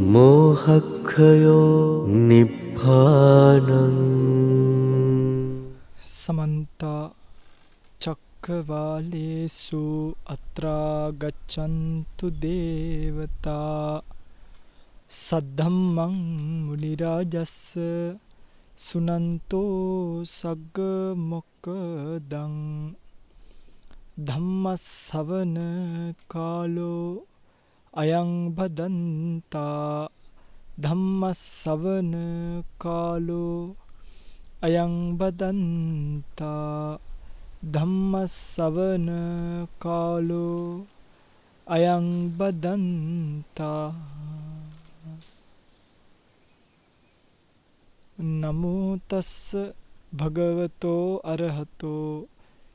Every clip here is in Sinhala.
මෝහක්ඛයෝ නිබ්බානං සමන්ත චක්කවාලේසු අත්‍රා ගච්ඡන්තු දේවතා සද්ධම්මං මුනි රාජස්ස සුනන්තෝ සග්ග මොක්ඛදං ධම්මස්සවන කාලෝ අයං බදන්තා ධම්මස්සවන කාලෝ අයං බදන්තා ධම්මස්සවන කාලෝ අයං බදන්තා නමෝ තස්ස භගවතෝ අරහතෝ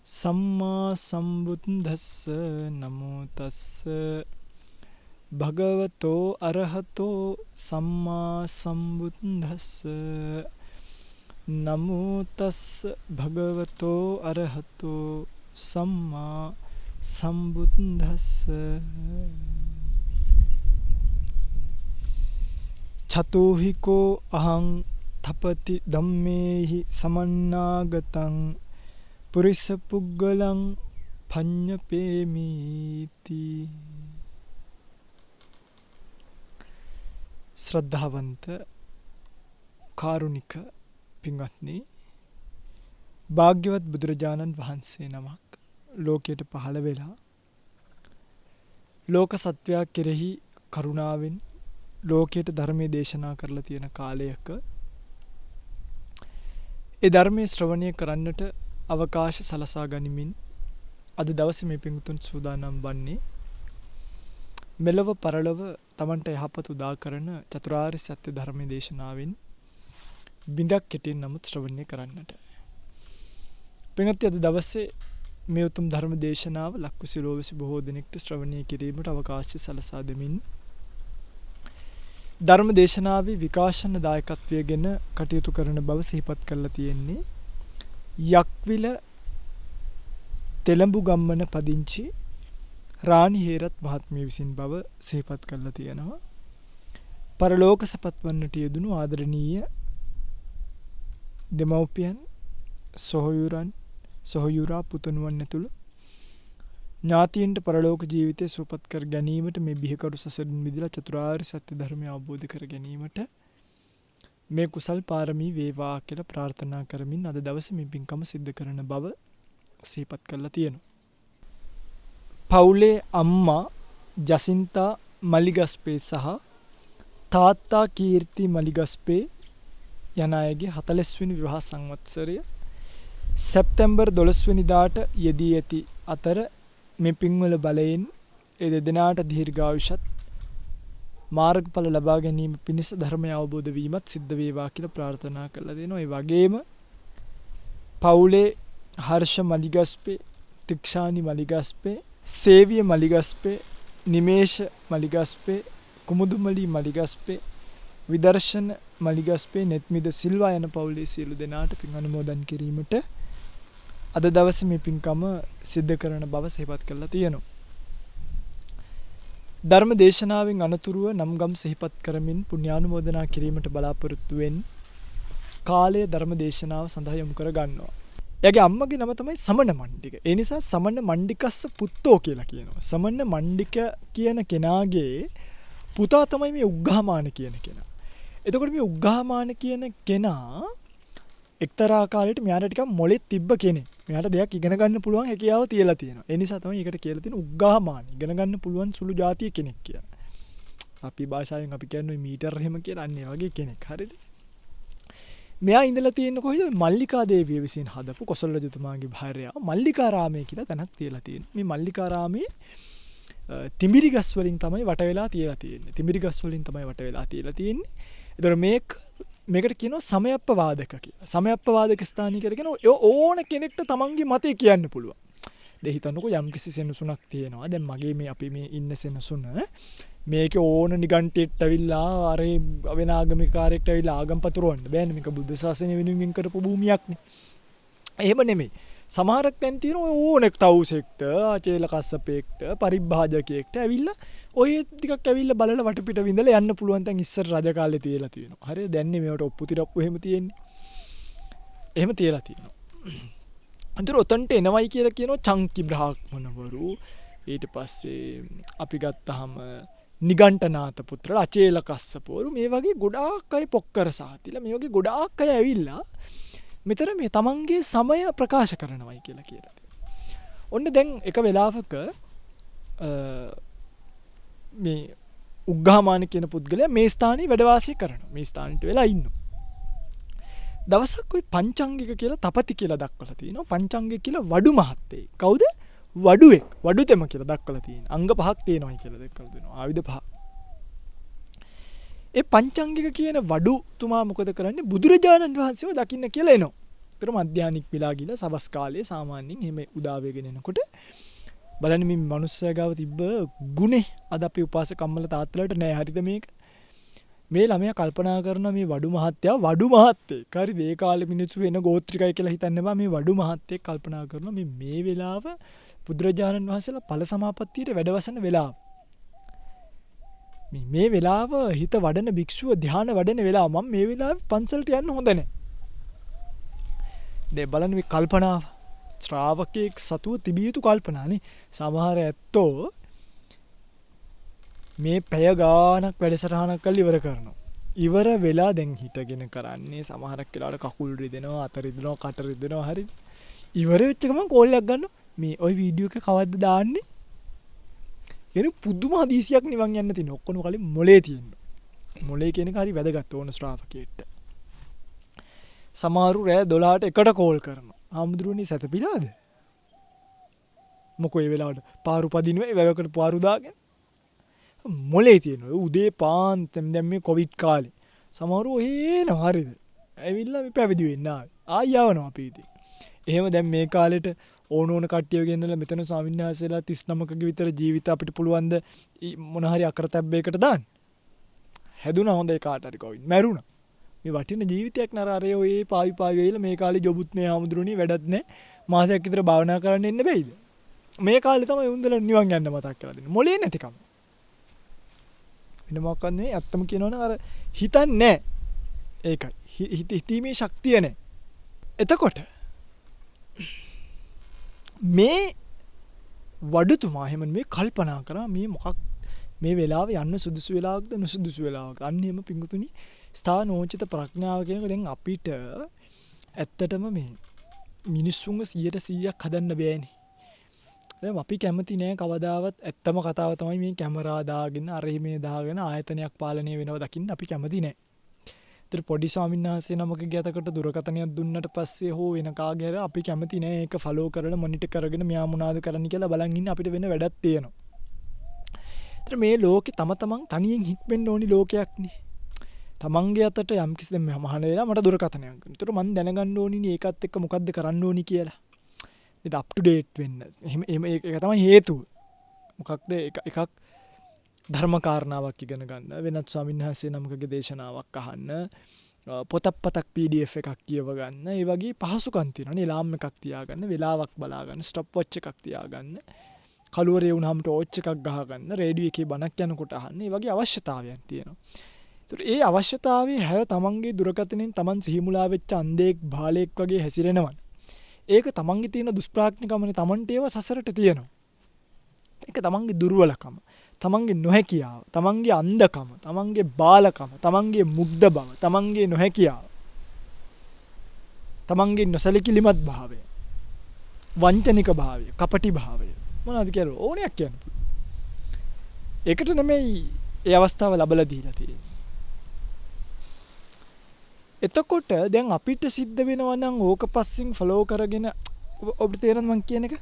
සම්මා සම්බුද්දස්ස නමෝ තස්ස භගවතෝ අරහතෝ සම්මා සම්බුද්දස්ස නමෝ තස්ස භගවතෝ අරහතෝ සම්මා සම්බුද්දස්ස චතුහිකෝ අහං තපති ධම්මේහි සමන්නාගතං පුරිස පුග්ගලං පඤ්ඤපේමීති. ශ්‍රද්ධාවන්ත කාරුණික පින්වත්නි, භාග්‍යවත් බුදුරජාණන් වහන්සේ නමක් ලෝකයට පහළ වෙලා ලෝක සත්වයා කෙරෙහි කරුණාවෙන් ලෝකයට ධර්මයේ දේශනා කරලා තියෙන කාලයක ඒ ධර්මයේ ශ්‍රවණය කරන්නට අවකාශ සලසා ගනිමින් අද දවසේ මේ පින්තුන් සූදානම් වන්නේ මෙලව පරලොව තමන්ට යහපත උදා කරන චතුරාර්ය සත්‍ය ධර්මයේ දේශනාවෙන් බිඳක් කෙටින් නමුත් ශ්‍රවණය කරන්නට. පින්වත්නි, අද දවසේ මේ උතුම් ධර්ම දේශනාව ලක්වැසි ලෝවැසි බොහෝ දෙනෙක්ට ශ්‍රවණය කිරීමට අවකාශය සලසා දෙමින් ධර්ම දේශනාවේ විකාශන දායකත්වයේගෙන කටයුතු කරන බව සිහිපත් කරලා තියෙන්නේ යක්විල තෙලඹු ගම්මන පදිංචි රාණි හේරත් මහත්මිය විසින් බව සිහිපත් කරලා තියෙනවා. පරලෝක සපත් වන්නට යෙදුණු ආදරණීය දෙමව්පියන් සොහොයුරා පුතුණුවන් ඇතුළු ඥාතීන්ට පරලෝක ජීවිතය සුවපත් කර ගැනීමට මේ බිහිකරු සසරින් මිදලා චතුරාර්ය සත්‍ය ධර්මය අවබෝධ කර ගැනීමට මේ කුසල් පාරමී වේවා කියලා ප්‍රාර්ථනා කරමින් අද දවසේ මේ පින්කම සිද්ධ කරන බව සිහිපත් කරලා තියෙනවා. පවුලේ අම්මා ජසින්තා මලිගස්පේ සහ තාත්තා කීර්ති මලිගස්පේ යන අයගේ 40 වෙනි විවාහ සංවත්සරය සැප්තැම්බර් 12 වෙනිදාට යෙදී ඇති අතර මේ පින්වල බලයෙන් ඒ දෙදෙනාට දීර්ඝායුෂත් මාර්ගඵල ලබා ගැනීම පිණිස ධර්මය අවබෝධ වීමත් සිද්ධ වේවා කියලා ප්‍රාර්ථනා කරලා දෙනවා. ඒ වගේම පවුලේ හර්ෂ මලිගස්පේ, තික්ෂානි මලිගස්පේ, සේවිය මලිගස්පේ, නිමේෂ මලිගස්පේ, කුමුදුමලි මලිගස්පේ, විදර්ශන මලිගස්පේ, නෙත්මිද සිල්වා යන පවුලේ සියලු දෙනාට පින් අනුමෝදන් කිරීමට අද දවසේ මේ පින්කම සිද්ධ කරන බව සිහිපත් කරලා තියෙනවා. ධර්ම දේශනාවෙන් අනතුරුව නම්ගම් සිහිපත් කරමින් පුණ්‍යානුමෝදනා කිරීමට බලාපොරොත්තු වෙන කාලය ධර්ම දේශනාව සඳහා යොමු කර ගන්නවා. එයාගේ අම්මගේ නම තමයි සමන මණ්ඩික. ඒ නිසා සමන මණ්ඩිකස්ස පුත්තෝ කියලා කියනවා. සමන මණ්ඩික කියන කෙනාගේ පුතා තමයි මේ උග්ඝාමාන කියන කෙනා. එතකොට මේ උග්ඝාමාන කියන කෙනා එක්තරා ආකාරයකට මෙයාට ටිකක් මොලෙත් තිබ්බ කෙනෙක්. මෙයාට දෙයක් ඉගෙන ගන්න පුළුවන් හැකියාව තියලා තියෙනවා. ඒ නිසා තමයි ඒකට කියලා තියෙන උග්ඝාමාන. ඉගෙන ගන්න පුළුවන් සුළු જાතිය කෙනෙක් කියලා. අපි භාෂාවෙන් අපි කියන්නේ මීටර් එහෙම කියලා අන්න ඒ වගේ කෙනෙක්. හරිද? මෙයා ඉඳලා තියෙන කොහෙද? මල්ලිකා දේවිය විසින් හදපු කොසල් රජතුමාගේ භාර්යාව මල්ලිකාරාමයේ කියලා තැනක් තියලා තියෙනවා. මේ මල්ලිකාරාමයේ තිඹිරි ගස් වලින් තමයි වට වෙලා තියලා තියෙන්නේ. තිඹිරි ගස් වලින් තමයි වට වෙලා තියලා තියෙන්නේ. ඒතර මේකට කියනවා සමයප්පවාදක කියලා. සමයප්පවාදක ස්ථානීය කරගෙන ඕන කෙනෙක්ට තමන්ගේ මතය කියන්න පුළුවන්. දැන් හිතන්නකෝ යම් කිසි සෙනසුනක් තියෙනවා. දැන් මගේ මේ අපි මේ ඉන්න සෙනසුන මේක ඕන නිගන්ටෙට් ඇවිල්ලා අර වෙන ආගමිකාරයෙක්ට ඇවිල්ලා ආගම් පතුරවන්න බෑනේ. මේක බුද්ධ ශාසනය වෙනුවෙන් කරපු භූමියක්නේ. එහෙම නෙමෙයි. සමහරක් තැන් තියෙනවා ඕනෙක් තවුසෙක්ට, ආචේල කස්සපෙක්ට, පරිභාජකයෙක්ට ඇවිල්ලා ඔය ටිකක් ඇවිල්ලා බලලා වටපිට විඳලා යන්න පුළුවන් තැන් ඉස්සර රජ කාලේ තියලා තියෙනවා. හරිද? දැන් නේ මේවට ඔප්පු තිරප්පු එහෙම තියෙන්නේ. එහෙම තියලා තියෙනවා. අන්තර ඔතන්ට එනවයි කියලා කියනවා චංකි බ්‍රාහ්මණවරු. ඊට පස්සේ අපි ගත්තාම නිගණ්ඨනාත පුත්‍රලා, අචේල කස්සපවරු, මේ වගේ ගොඩාක් අය පොක්කර සාතිලා මේ වගේ ගොඩාක් අය ඇවිල්ලා මෙතන මේ තමන්ගේ සමය ප්‍රකාශ කරනවයි කියලා කියලා තියෙනවා. ඔන්න දැන් එක වෙලාවක මේ උග්ගහමාන කියන පුද්ගලයා මේ ස්ථානයේ වැඩ වාසය කරනවා. මේ ස්ථානෙට වෙලා ඉන්නවා. දවසක් ওই පංචාංගික කියලා තපති කියලා දක්වලා තියෙනවා. පංචාංගික කියලා වඩු මහත්තයෙක්. කවුද? වඩුවෙක්. වඩුතෙම කියලා දක්වලා තියෙනවා. අංග පහක් තියෙනවායි කියලා දක්වලා තියෙනවා. ආයුධ පහ. ඒ පංචාංගික කියන වඩුතුමා මොකද කරන්නේ? බුදුරජාණන් වහන්සේව දකින්න කියලා එනවා. ඒතර මධ්‍යානික් වෙලා ගිහලා සවස් කාලයේ සාමාන්‍යයෙන් එහෙම උදා වෙගෙන එනකොට බලන්න මේ මිනිස්සයා ගාව තිබ්බ ගුණේ අද අපි උපාසකම්මල තාත්තලාට නෑ. හරිද මේක? මේ ළමයා කල්පනා කරන මේ වඩු මහත්තයා වඩු මහත්තයෙක්. හරිද? ඒ කාලේ මිනිස්සු වෙන ගෝත්‍රිකයි කියලා හිතන්න බෑ. මේ වඩු මහත්තයෙක් කල්පනා කරනවා මේ වෙලාව බුදුරජාණන් වහන්සේලා ඵල සමාපත්තියට වැඩවසන වෙලාව. මේ වෙලාව හිත වඩන භික්ෂුව ධ්‍යාන වඩන වෙලාව. මම මේ වෙලාවේ පන්සලට යන්න හොඳ නැහැ. දැන් බලන්න මේ කල්පනාව. ශ්‍රාවකෙක් සතුව තිබිය යුතු කල්පනානේ. සමහර ඇත්තෝ මේ පැය ගානක් වැඩසටහනක් කරලා ඉවර කරනවා. ඉවර වෙලා දැන් හිටගෙන කරන්නේ සමහරක් වෙලාවට කකුල් රිදෙනවා, අත රිදෙනවා, කට රිදෙනවා. හරි. ඉවර වෙච්ච ගමන් කෝල් එකක් ගන්නවා. මේ ওই වීඩියෝ එක කවද්ද දාන්නේ? එන පුදුම හදිසියක් නිවන් යන්න තියෙන. ඔක්කොම කලින් මොලේ තියෙනවා. මොලේ කියන එක හරි වැදගත් ඕන ශ්‍රාවකයෙක්ට. සමහරු රෑ 12ට එකට කෝල් කරනවා. ආමුදුරුවනේ සැතපිලාද? මොකෝ ඒ වෙලාවට පාරු පදිනවා, වැවකට පාරු දාගෙන. මොලේ තියෙනවා. උදේ පාන්දර දැන් මේ කොවිඩ් කාලේ. සමහරු එහෙනවා හරිද? ඇවිල්ලා මේ පැවිදි වෙන්න ආවේ. ආයි යවනවා අපි ඉතින්. එහෙම දැන් මේ කාලෙට ඕන කට්ටිය ගෙන්නලා මෙතන ස්වාමීන් වහන්සේලා 39කගේ විතර ජීවිත අපිට පුළුවන් ද මොන හරි අකරතැබ්බයකට දාන්න. හැදුනා හොඳ ඒ කාට හරි කොවිඩ්. මැරුණා. මේ වටින ජීවිතයක් නර අර ඔය පාවි වෙයිලා මේ කාලේ ජොබුත් නෑ, ආමුදුරුණී වැඩත් නෑ. මාසයක් විතර භාවනා කරන්න ඉන්න බෑයිද? මේ කාලේ තමයි උන්දල නිවන් යන්න මතක් කරලා දෙන්නේ. මොලේ නැතිකම. වෙන මොකක්ද නෙවෙයි අත්තම කියනවනේ අර හිතන්නේ නෑ. ඒකයි. හිතීමේ ශක්තිය නෑ. එතකොට මේ වඩුතුමා එහෙම මේ කල්පනා කරා මේ මොකක් මේ වෙලාව යන්න සුදුසු වෙලාවක්ද නුසුදුසු වෙලාවක්ද? අන්න එහෙම පිංගුතුනි ස්ථානෝචිත ප්‍රඥාව කියනක දැන් අපිට ඇත්තටම මේ මිනිස්සුන්ව 100%ක් හදන්න බෑනේ. දැන් අපි කැමති නෑ කවදාවත් ඇත්තම කතාව තමයි මේ කැමරා දාගෙන අර මේ දාගෙන ආයතනයක් පාලනය වෙනවා දකින්න අපි කැමති නෑ. ඒතර පොඩි ස්වාමීන් වහන්සේ නමකගේ අතකට දුරකථනයක් දුන්නට පස්සේ හෝ වෙන කාගේ හරි අපි කැමති නෑ ඒක ෆලෝ කරලා මොනිටර් කරගෙන මෙයා මොනවද කරන්න කියලා බලන් ඉන්න අපිට වෙන වැඩක් තියෙනවා. ඒතර මේ ලෝකේ තමන් තනියෙන් හික්මෙන්න ඕනි ලෝකයක්නේ. තමන්ගේ අතට යම් කිසි දෙයක් මහාන වෙලා මට දුරකථනයක් දුන්නා. ඒතර මම දැනගන්න ඕනිනේ ඒකත් එක්ක මොකද්ද කරන්න ඕනි කියලා. ඒක අප් ටු ඩේට් වෙන්න. එහෙම ඒක තමයි හේතුව. මොකක්ද එකක් ධර්ම කාරණාවක් ඉගෙන ගන්න, වෙනත් ස්වාමීන් වහන්සේ නමකගේ දේශනාවක් අහන්න, පොතක් PDF එකක් කියව ගන්න. ඒ වගේ පහසුකම් තියෙනවානේ. ලාම් එකක් තියාගන්න, වෙලාවක් බලා ගන්න, ස්ටොප් වොච් එකක් තියාගන්න, කලුවරේ වුණාම ටෝච් එකක් ගහගන්න, රේඩියෝ එකේ බණක් යනකොට අහන්න. ඒ වගේ අවශ්‍යතාවයන් තියෙනවා. ඒතර ඒ අවශ්‍යතාවයේ හැය තමන්ගේ දුරකථනෙන් තමන් සිහිමුලා වෙච්ච අන්ධෙක් බාලයෙක් වගේ හැසිරෙනවා. ඒක තමන්ගේ තියෙන දුෂ්ප්‍රඥකමනේ. තමන්ට ඒව සසරට තියෙනවා. ඒක තමන්ගේ දුර්වලකම, තමන්ගේ නොහැකියාව, තමන්ගේ අන්ධකම, තමන්ගේ බාලකම, තමන්ගේ මුග්ධ බව, තමන්ගේ නොහැකියාව, තමන්ගේ නොසලකිලිමත් භාවය, වංචනික භාවය, කපටි භාවය මොනවද කියලා ඕනයක් කියන්න පුළුවන්. ඒකට නෙමෙයි ඒ අවස්ථාව ලැබලා දීලා තියෙන්නේ. එතකොට දැන් අපිට සිද්ධ වෙනවා නම් ඕක පස්සෙන් ෆලෝ කරගෙන ඔබට තේරෙනවද මං කියන එක?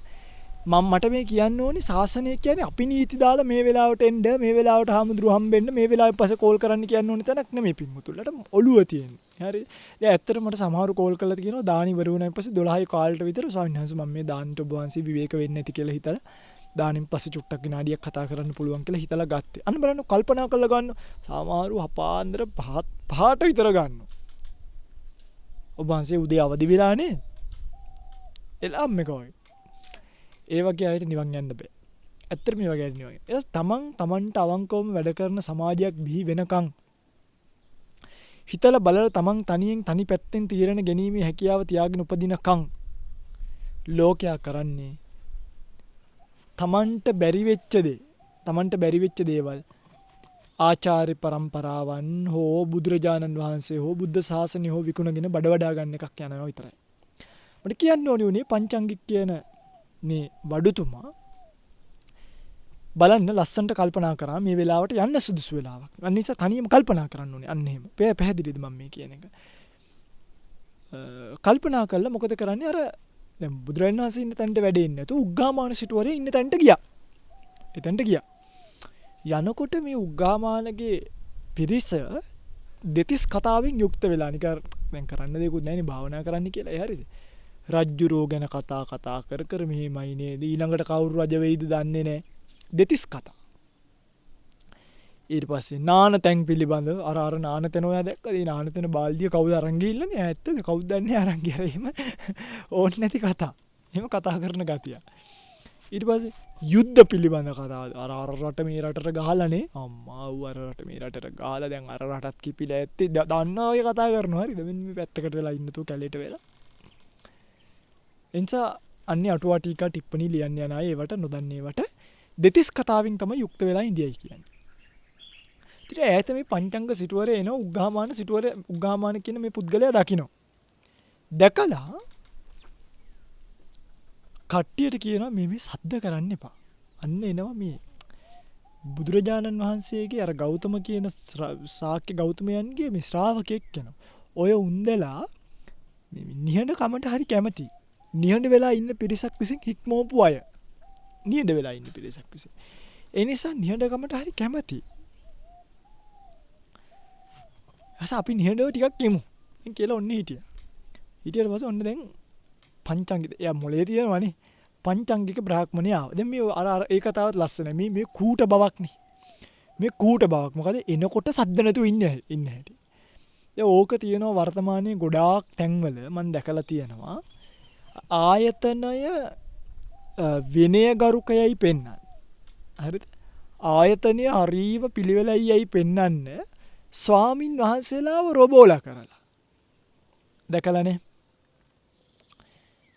මට මේ කියන්න ඕනි ශාසනය කියන්නේ අපි නීති දාලා මේ වෙලාවට එන්න, මේ වෙලාවට හාමුදුරු හම්බෙන්න, මේ වෙලාවෙ පස්සේ කෝල් කරන්න කියන්න ඕනි තැනක් නෙමෙයි පින්මුතුල්ලට ඔළුව තියෙන්නේ. හරි. දැන් ඇත්තට මට සමහරු කෝල් කරලා කියනවා දානි ඉවර වුණාන් පස්සේ 12යි කාලට විතර ස්වාමීන් වහන්සේ මම මේ දානිට ඔබ වහන්සේ විවේක වෙන්නේ නැති කියලා හිතලා දානින් පස්සේ චුට්ටක් විනාඩියක් කතා කරන්න පුළුවන් කියලා හිතලා ගත්තේ. අන්න බලන්න කල්පනා කරලා ගන්න. සමහරු හපාන්දර 5ට විතර ගන්නවා. ඔබ වහන්සේ උදේ අවදි වෙලානේ. එළාම් එක වගේ. ඒ වගේ අයට නිවන් යන්න බෑ. ඇත්තටම මේ වගේ නිවන්. ඒ තමන්ට අවංකවම වැඩ කරන සමාජයක් බිහි වෙනකන් හිතලා බලලා තමන් තනියෙන් තනි පැත්තෙන් තීරණ ගැනීමේ හැකියාව තියාගෙන උපදිනකන් ලෝකයා කරන්නේ තමන්ට බැරි වෙච්ච දේවල් ආචාර්ය પરම්පරාවන් හෝ බුදුරජාණන් වහන්සේ හෝ බුද්ධ ශාසනය හෝ විකුණගෙන බඩ වඩා ගන්න එකක් යනවා විතරයි. මට කියන්න ඕනේ උනේ පංචාංගික කියන මේ වඩුතුමා බලන්න ලස්සන්ට කල්පනා කරා මේ වෙලාවට යන්න සුදුසු වෙලාවක්. අන්න නිසා තනියම කල්පනා කරන්න ඕනේ. අන්න එහෙම. පැහැදිලිද මම මේ කියන එක? කල්පනා කළා මොකද කරන්නේ? අර දැන් බුදුරජාණන් වහන්සේ ඉන්න තැනට වැඩේ ඉන්නේ නැතු උග්ගාමාන සිටුවරේ ඉන්න තැනට ගියා. එතනට ගියා. යනකොට මේ උග්ගාමානගේ පිරිස දෙතිස් කතාවෙන් යුක්ත වෙලා නිකන් දැන් කරන්න දෙයක්වත් නැහැ නේ භාවනා කරන්න කියලා. ඒ හරියද? රජ්ජුරෝ ගැන කතා කර මෙහෙමයි නේද? ඊළඟට කවුරු රජ වෙයිද දන්නේ නැහැ. දෙතිස් කතා. ඊට පස්සේ නානතැන් පිළිබඳව අර නානතැන ඔයා දැක්කද? ඒ නානතැන බාල්දිය කවුද අරන් ගිහිල්ලානේ? ඇත්තද? කවුද දන්නේ අරන් ගියා එහෙම ඕන් නැති කතා. එහෙම කතා කරන ගතිය. ඊට පස්සේ යුද්ධ පිළිබඳ කතා. අර රට මේ රටට ගහලානේ. අම්මා ඌ අර රට මේ රටට ගහලා දැන් අර රටත් කිපිලා ඇත්තේ. දන්නා ඔය කතා කරනවා හරිද? මෙන්න මේ පැත්තකට වෙලා ඉන්න තු කැලේට වෙලා. එනිසා අන්නේ අටුවා ටීකා ටිප්පණි ලියන්න යන අය ඒවට නොදන්නේවට දෙතිස් කතාවෙන් තමයි යුක්ත වෙලා ඉඳියයි කියන්නේ. ඉතින් ඈත මේ පංචංග සිටුවරේ එන උග්ගාමාන කියන මේ පුද්ගලයා දකින්න. දැකලා කට්ටියට කියනවා මේ සද්ද කරන්න එපා. අන්න එනවා මේ බුදුරජාණන් වහන්සේගේ අර ගෞතම කියන ශාක්‍ය ගෞතමයන්ගේ මේ ශ්‍රාවකෙක් කෙනා. ඔය උන්දලා මේ නිහඬ කමට හරි කැමති. නිහඬ වෙලා ඉන්න පිරිසක් විසින් හික්මෝපු අය. නිහඬ වෙලා ඉන්න පිරිසක් විසින්. ඒ නිසා නිහඬ කමට හරි කැමති. අස අපි නිහඬව ටිකක් කියමු. දැන් කියලා ඔන්න හිටියා. ඊට පස්සේ ඔන්න දැන් පංචාංගික එයා මොලේ තියෙනවනේ. පංචාංගික බ්‍රාහ්මණයා. දැන් මේ අර ඒ කතාවත් ලස්සනයි. මේ කූට බවක් නේ. මේ කූට බවක්. මොකද එනකොට සද්ද නැතුව ඉන්නේ හැටි. දැන් ඕක තියෙනවා වර්තමානයේ ගොඩාක් තැන්වල මම දැකලා තියෙනවා. ආයතනය විනයගරුකයයි පෙන්වන්නේ. හරිද? ආයතනය හරීව පිළිවෙලයියි පෙන්වන්න ස්වාමින් වහන්සේලාව රොබෝලා කරලා. දැකලානේ.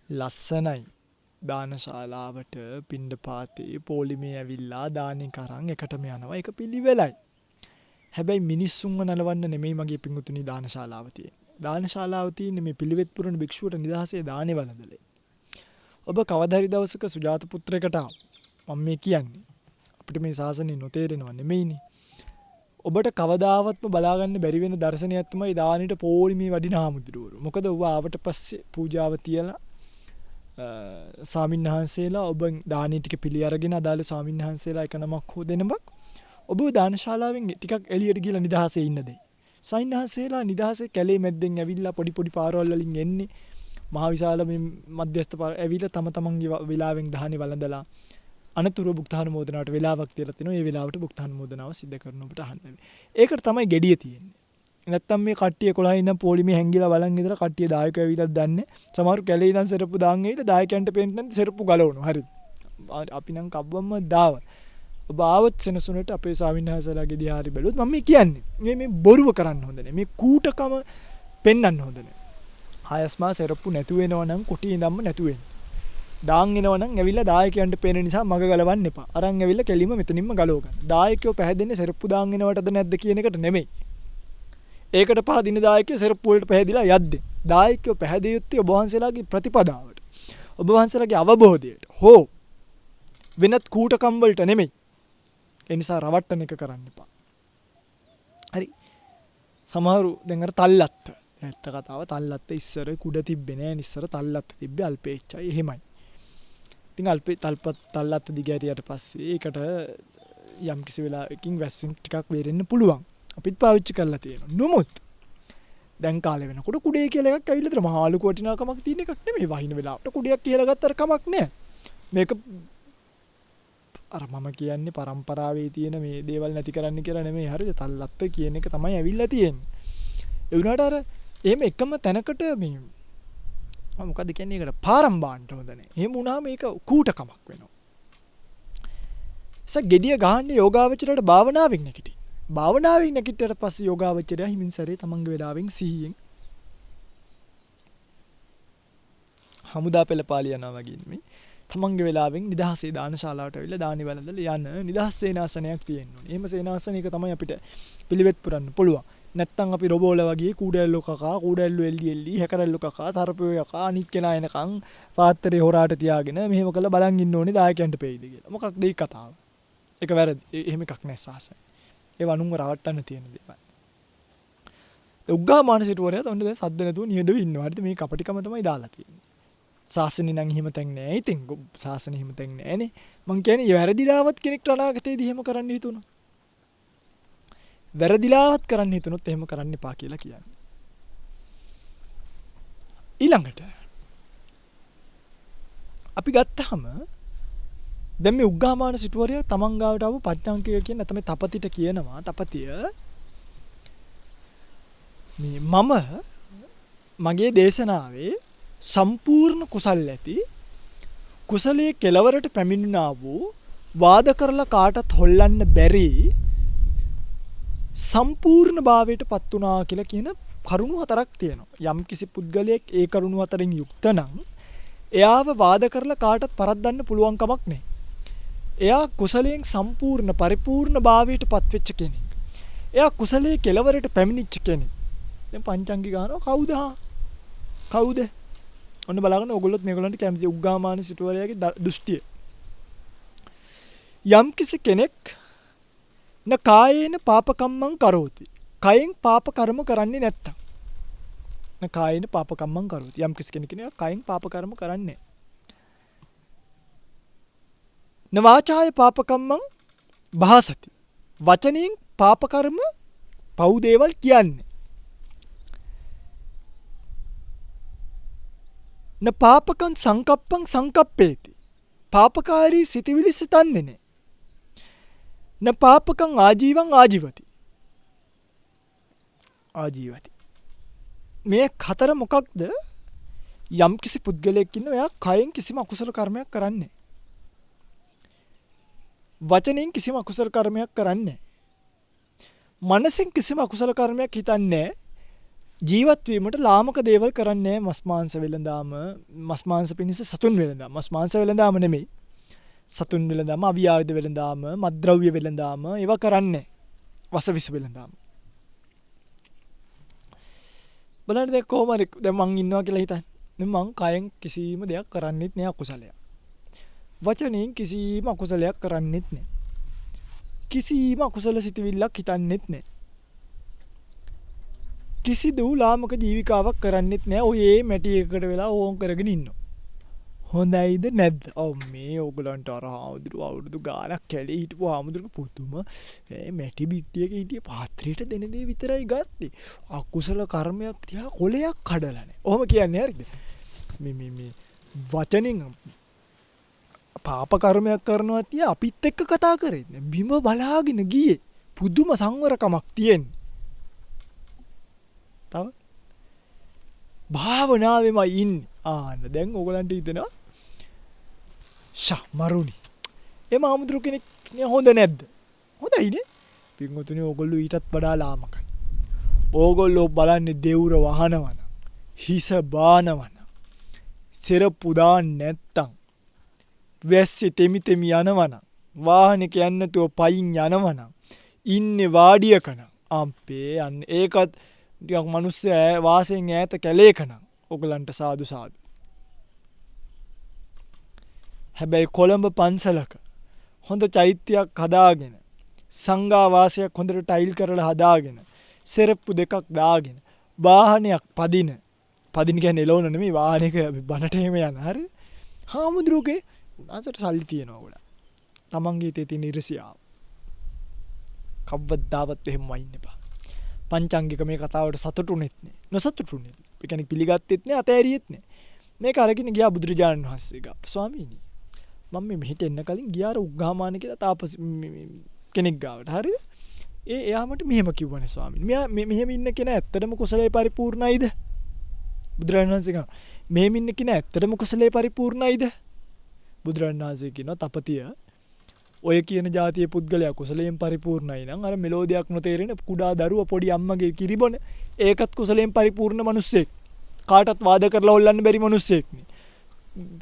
ලස්සනයි. දානශාලාවට පිණ්ඩපාතේ පොලිමේ ඇවිල්ලා දානේ කරන් එකටම යනවා. ඒක පිළිවෙලයි. හැබැයි මිනිස්සුන්ව නලවන්න නෙමෙයි මගේ පිංගුතුනි දානශාලාව තියෙන්නේ. දානශාලාව තියෙන්නේ මේ පිළිවෙත් පුරන භික්ෂුවට නිදහසේ දානේ වළඳලේ. ඔබ කවදා හරි දවසක සුජාත පුත්‍රයෙකුට මම මේ කියන්නේ අපිට මේ ශාසනය නොතේරෙනව නෙමෙයිනේ. ඔබට කවදාවත්ම බලාගන්න බැරි වෙන දර්ශනයක් තමයි දානෙට පොලිමේ වඩින හාමුදුරුවෝ. මොකද ඔබ ආවට පස්සේ පූජාව තියලා ස්වාමින්වහන්සේලා ඔබ දානේ ටික පිළි අරගෙන අදාළ ස්වාමින්වහන්සේලා එක නමක් හෝ දෙනමක් ඔබ දානශාලාවෙන් ටිකක් එළියට ගිහලා නිදහසේ ඉන්න දෙයි. ස්වාමින්වහන්සේලා නිදහසේ කැලේ මැද්දෙන් ඇවිල්ලා පොඩි පාරවල් වලින් එන්නේ මහ විශාල මේ මධ්‍යස්ථ පාර ඇවිල්ලා තම තමන්ගේ වෙලාවෙන් දානේ වළඳලා අනතුරු භුක්තානුමෝදනාවට වෙලාවක් තියලා තිනවා. ඒ වෙලාවට භුක්තානුමෝදනාව සිද්ධ කරන ඔබට අහන්න. ඒකට තමයි gediya තියෙන්නේ. නැත්තම් මේ කට්ටිය 11 ඉඳන් පොලිමේ හැංගිලා බලන් ඉඳලා කට්ටිය දායකයෝ ඇවිල්ලා දන්නේ. සමහරු කැලේ ඉඳන් සෙරප්පු දාන් ඇවිල්ලා දායකයන්ට පෙන්නන්න සෙරප්පු ගලවනවා. හරිද? අපි නම් කබ්බම්ම දාව. ඔබ ආවත් සෙනසුනට අපේ ස්වාමීන් වහන්සේලාගේ දිහාරි බැලුවොත් මම මේ කියන්නේ මේ බොරුව කරන්න හොඳ නැහැ. මේ කූටකම පෙන්වන්න හොඳ නැහැ. ආයස්මා සෙරප්පු නැතු වෙනවා නම් කුටි ඉඳන්ම නැතු වෙන්න. දාන් එනවා නම් ඇවිල්ලා දායකයන්ට පේන නිසා මග ගලවන්න එපා. අරන් ඇවිල්ලා කෙලින්ම මෙතනින්ම ගලව ගන්න. දායකයෝ පැහැදෙන්නේ සෙරප්පු දාන් එනවටද නැද්ද කියන එකට නෙමෙයි. ඒකට පහදින දායකයෝ සෙරප්පු වලට පැහැදිලා යද්දේ. දායකයෝ පැහැදිය යුත්තේ ඔබ වහන්සේලාගේ ප්‍රතිපදාවට. ඔබ වහන්සේලාගේ අවබෝධයට. හෝ වෙනත් කූටකම් වලට නෙමෙයි. ඒ නිසා රවට්ටන එක කරන්න එපා. හරි. සමහරු දැන් අර තල්ලත්ත. ඇත්ත කතාව තල්ලත්ත ඉස්සර කුඩ තිබ්බේ නෑ. ඉස්සර තල්ලත්ත තිබ්බේ අල්පේච්චයි. එහෙමයි. ඉතින් අල්පේ තල්ලත්ත දිගහැරියට පස්සේ ඒකට යම් කිසි වෙලාවකින් වැස්සෙන් ටිකක් වේරෙන්න පුළුවන්. අපිත් පාවිච්චි කරලා තියෙනවා. නමුත් දැන් කාලේ වෙනකොට කුඩේ කියලා එකක් ඇවිල්ලා තියෙනවා. මහා ලොකු වටිනාකමක් තියෙන එකක් නෙමෙයි. වහින වෙලාවට කුඩයක් කියලා ගත්තට කමක් නෑ. මේක අර මම කියන්නේ પરම්පරාවේ තියෙන මේ දේවල් නැති කරන්න කියලා නෙමෙයි. හරිද? තල්ලත්ත කියන එක තමයි ඇවිල්ලා තියෙන්නේ. ඒ වුණාට අර එහෙම එකම තැනකට මේ මොකද කියන්නේ ඒකට පාරම් බාන්න හොඳ නැහැ. එහෙම වුණාම මේක කූටකමක් වෙනවා. ගෙඩිය ගහන්නේ යෝගාවචරයට භාවනාවෙන් නැගිටින්න. භාවනාවෙන් නැගිට්ටට පස්සේ යෝගාවචරය හිමින් සැරේ තමන්ගේ වෙලාවෙන් සිහියෙන් හමුදා පෙළපාලි යනවා වගේ නෙමෙයි. තමන්ගේ වෙලාවෙන් නිදහසේ දානශාලාවට ඇවිල්ලා දානි වළඳලා යන නිදහස් සේනාසනයක් තියෙන්න ඕනේ. එහෙම සේනාසනයක තමයි අපිට පිළිවෙත් පුරන්න පුළුවන්. නැත්තම් අපි රොබෝල වගේ කූඩැල්ලෝ කකා කූඩැල්ලෝ එල්ලි හැකරැල්ලෝ කකා තරපයෝ යකා අනිත් කෙනා එනකන් පාත්‍රේ හොරාට තියාගෙන මෙහෙම කරලා බලන් ඉන්න ඕනේ දායකයන්ට පෙයිද කියලා. මොකක්ද මේ කතාව? ඒක වැරදි. එහෙම එකක් නෑ සාසන. ඒ වනුන්ව රවට්ටන්න තියෙන දේවල්. උග්ගාමාන සිටුවරයත් ඔන්න දැන් සද්ද නැතුව නියඩව ඉන්නවා. හරිද? මේ කපටිකම තමයි දාලා තියෙන්නේ. සාසනෙ නම් එහෙම තැන් නෑ. ඉතින් සාසනෙ එහෙම තැන් නෑනේ. මං කියන්නේ වැරදිලාවත් කෙනෙක්ට අනාගතේදී එහෙම කරන්න හිතුණා. වැරදිලාවත් කරන්න හිතුනොත් එහෙම කරන්න එපා කියලා කියන්නේ. ඊළඟට අපි ගත්තාම දැන් මේ උග්ගාමාන සිටුවරය තමන් ගාවට ආව පච්චාංකික කියන තමයි තපතිට කියනවා. තපතිය මේ මම මගේ දේශනාවේ සම්පූර්ණ කුසල් ඇති කුසලයේ කෙලවරට පැමිණුණා වූ වාද කරලා කාටත් හොල්ලන්න බැරි සම්පූර්ණ භාවයට පත් වුණා කියලා කියන කරුණු හතරක් තියෙනවා. යම් කිසි පුද්ගලයෙක් ඒ කරුණු හතරෙන් යුක්ත නම් එයාව වාද කරලා කාටත් පරද්දන්න පුළුවන් කමක් නැහැ. එයා කුසලයෙන් සම්පූර්ණ පරිපූර්ණ භාවයට පත් වෙච්ච කෙනෙක්. එයා කුසලයේ කෙලවරට පැමිණිච්ච කෙනෙක්. දැන් පංචාංගි ගන්නවා කවුද? කවුද? ඔන්න බලන්න ඕගොල්ලොත් මේගොල්ලන්ට කැමති උග්ගාමාන සිටුවරයාගේ දෘෂ්ටිය. යම් කිසි කෙනෙක් න කායේන පාපකම්මං කරෝති. කයෙන් පාප කර්ම කරන්නේ නැත්තම්. න කායේන පාපකම්මං කරෝති. යම් කිසි කෙනෙක් කයෙන් පාප කර්ම කරන්නේ න වාචාය පාපකම්මං භාසති. වචනයෙන් පාප කර්ම පව් දේවල් කියන්නේ. න පාපකං සංකප්පං සංකප්පේති. පාපකාරී සිතවිලි සිතන්නේ නැහැ. න පාපකං ආජීවං ආජීවති. ආජීවති. මේ හතර මොකක්ද? යම් කිසි පුද්ගලයෙක් ඉන්නවා එයා කයෙන් කිසිම අකුසල කර්මයක් කරන්නේ නැහැ. වචනෙන් කිසිම අකුසල කර්මයක් කරන්නේ නැහැ. මනසෙන් කිසිම අකුසල කර්මයක් හිතන්නේ නැහැ. ජීවත් වීමට ලාමක දේවල් කරන්නේ මස් මාංශ වෙලඳාම මස් මාංශ පිණිස සතුන් වෙලඳාම මස් මාංශ වෙලඳාම නෙමෙයි සතුන් වෙලඳාම අවියායද වෙලඳාම මත්ද්‍රව්‍ය වෙලඳාම ඒවා කරන්නේ වසවිස වෙලඳාම බලන්න දැන් කොහොම හරි දැන් මං ඉන්නවා කියලා හිතන්න මං කයෙන් කිසිම දෙයක් කරන්නෙත් නෑ අකුසලයක් වචනෙන් කිසිම අකුසලයක් කරන්නෙත් නෑ කිසිම අකුසල සිතවිල්ලක් හිතන්නෙත් නෑ කිසිදු ලාමක ජීවිකාවක් කරන්නෙත් නෑ. ඔය මැටි එකකට වෙලා ඕම් කරගෙන ඉන්නවා. හොඳයිද නැද්ද? මේ ඕගලන්ට අර ආමුදුරු අවුරුදු ගානක් කැලේ හිටපු ආමුදුරුක පුදුම මැටි බිත්තියක හිටිය පාත්‍රයට දෙන දේ විතරයි ගත්තේ. අකුසල කර්මයක් තියා කොලයක් කඩලා නෑ. ඔහොම කියන්නේ හරිද? මේ වචනින් පාප කර්මයක් කරනවා තියා අපිත් එක්ක කතා කරන්නේ. බිම බලාගෙන ගියේ. පුදුම සංවරකමක් තියෙන්නේ. තව භාවනාවෙම ඉන්නේ. දැන් ඕගලන්ට හිතෙනවා මරුනි. එම ආමුදුරු කෙනෙක් හොඳ නැද්ද? හොඳයිනේ. පින්වතුනි ඕගොල්ලෝ ඊටත් වඩා ලාමකයි. ඕගොල්ලෝ බලන්නේ දෙවුර වහනවන. හිස බානවන. සිරප්පු දාන්න නැත්තම්. වැස්සේ තෙමි තෙමි යනවන. වාහනයක යන්න නැතුව පයින් යනවන. ඉන්නේ වාඩියකන. අම්පේ යන්නේ ඒකත් ටිකක් මිනිස්සු වාසයෙන් ඈත කැලේකනම් ඔයගලන්ට සාදු සාදු. හැබැයි කොළඹ පන්සලක හොඳ චෛත්‍යයක් හදාගෙන සංඝා වාසයක් හොඳට ටයිල් කරලා හදාගෙන සෙරප්පු දෙකක් දාගෙන වාහනයක් පදින කියන්නේ එළවන නෙමෙයි වාහනයක බනට එහෙම යන හරි. හාමුදුරුවෝගේ උනාසට සල්ලි තියනවා උගලා. තමන්ගේ හිතේ තියෙන ඉරිසියාව. කවදාවත් එහෙම වයින් එපා. පංචාංගික මේ කතාවට සතුටුුනෙත් නෑ. නොසතුටුුනෙත්. ඒ කියන්නේ පිළිගත්තෙත් නෑ, අතෑරියෙත් නෑ. මේක අරගෙන ගියා බුදුරජාණන් වහන්සේ ගාව. ස්වාමීනි මම මෙහෙට එන්න කලින් ගියාර උග්ගාමාන කියලා තාපස කෙනෙක් ගාවට. හරිද? එයා මට මෙහෙම කිව්වනේ ස්වාමීනි. මෙයා මෙහෙම ඉන්න කෙනා ඇත්තටම කුසලයේ පරිපූර්ණයිද? බුදුරජාණන් වහන්සේ මේ මින්න කියන ඇත්තටම කුසලයේ පරිපූර්ණයිද? බුදුරජාණන් වහන්සේ කියනවා තපතිය ඔය කියන જાතියේ පුද්ගලයා කුසලයෙන් පරිපූර්ණයි නම් අර මෙලෝදියක් නොතේරෙන කුඩා දරුවා පොඩි අම්මගේ කිරිබොන ඒකත් කුසලයෙන් පරිපූර්ණ මිනිස්සෙක්. කාටත් වාද කරලා හොල්ලන්න බැරි මිනිස්සෙක් නේ.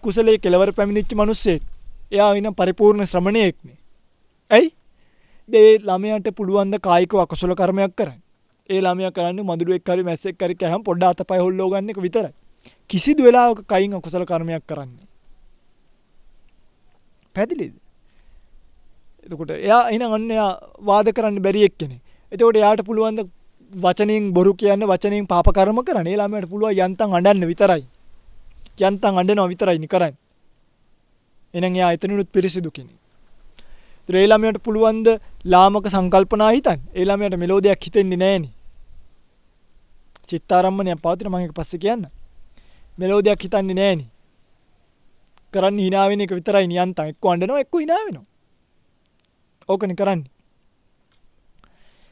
කුසලයේ කෙලවර පැමිණිච්ච මිනිස්සෙක්. එයා වෙන පරිපූර්ණ ශ්‍රමණයෙක් නේ. ඇයි? ඒ ළමයාට පුළුවන් ද කායිකව අකුසල කර්මයක් කරන්න. ඒ ළමයා කරන්නේ මදුරුවෙක් හරි මැස්සෙක් හරි කැහම පොඩ්ඩ අතපය හොල්ලෝ ගන්න එක විතරයි. කිසිදු වෙලාවක කයින් අකුසල කර්මයක් කරන්නේ. පැහැදිලිද? එතකොට එයා එහෙනම් අන්න එයා වාද කරන්න බැරි එක්කෙනෙක්. එතකොට එයාට පුළුවන් ද වචනෙන් බොරු කියන්න වචනෙන් පාප කර්ම කරන්න. ඒ ළමයාට පුළුවන් යන්තම් අඬන්න විතරයි. යන්තම් අඬනවා විතරයි නේ කරන්නේ. එහෙනම් එයා එතනිනුත් පිරිසිදු කෙනෙක්. ඒ ළමයාට පුළුවන් ද ලාමක සංකල්පනා හිතන්න. ඒ ළමයාට මෙලෝදියක් හිතෙන්නේ නැහෙනි. චිත්තාරම්මණයක් පවතින මම එක පස්සේ කියන්න. මෙලෝදියක් හිතන්නේ නැහෙනි. කරන්නේ hina වෙන එක විතරයි නියන්තම්. එක්ක අඬනවා එක්ක hina වෙනවා. ඕකනේ කරන්නේ.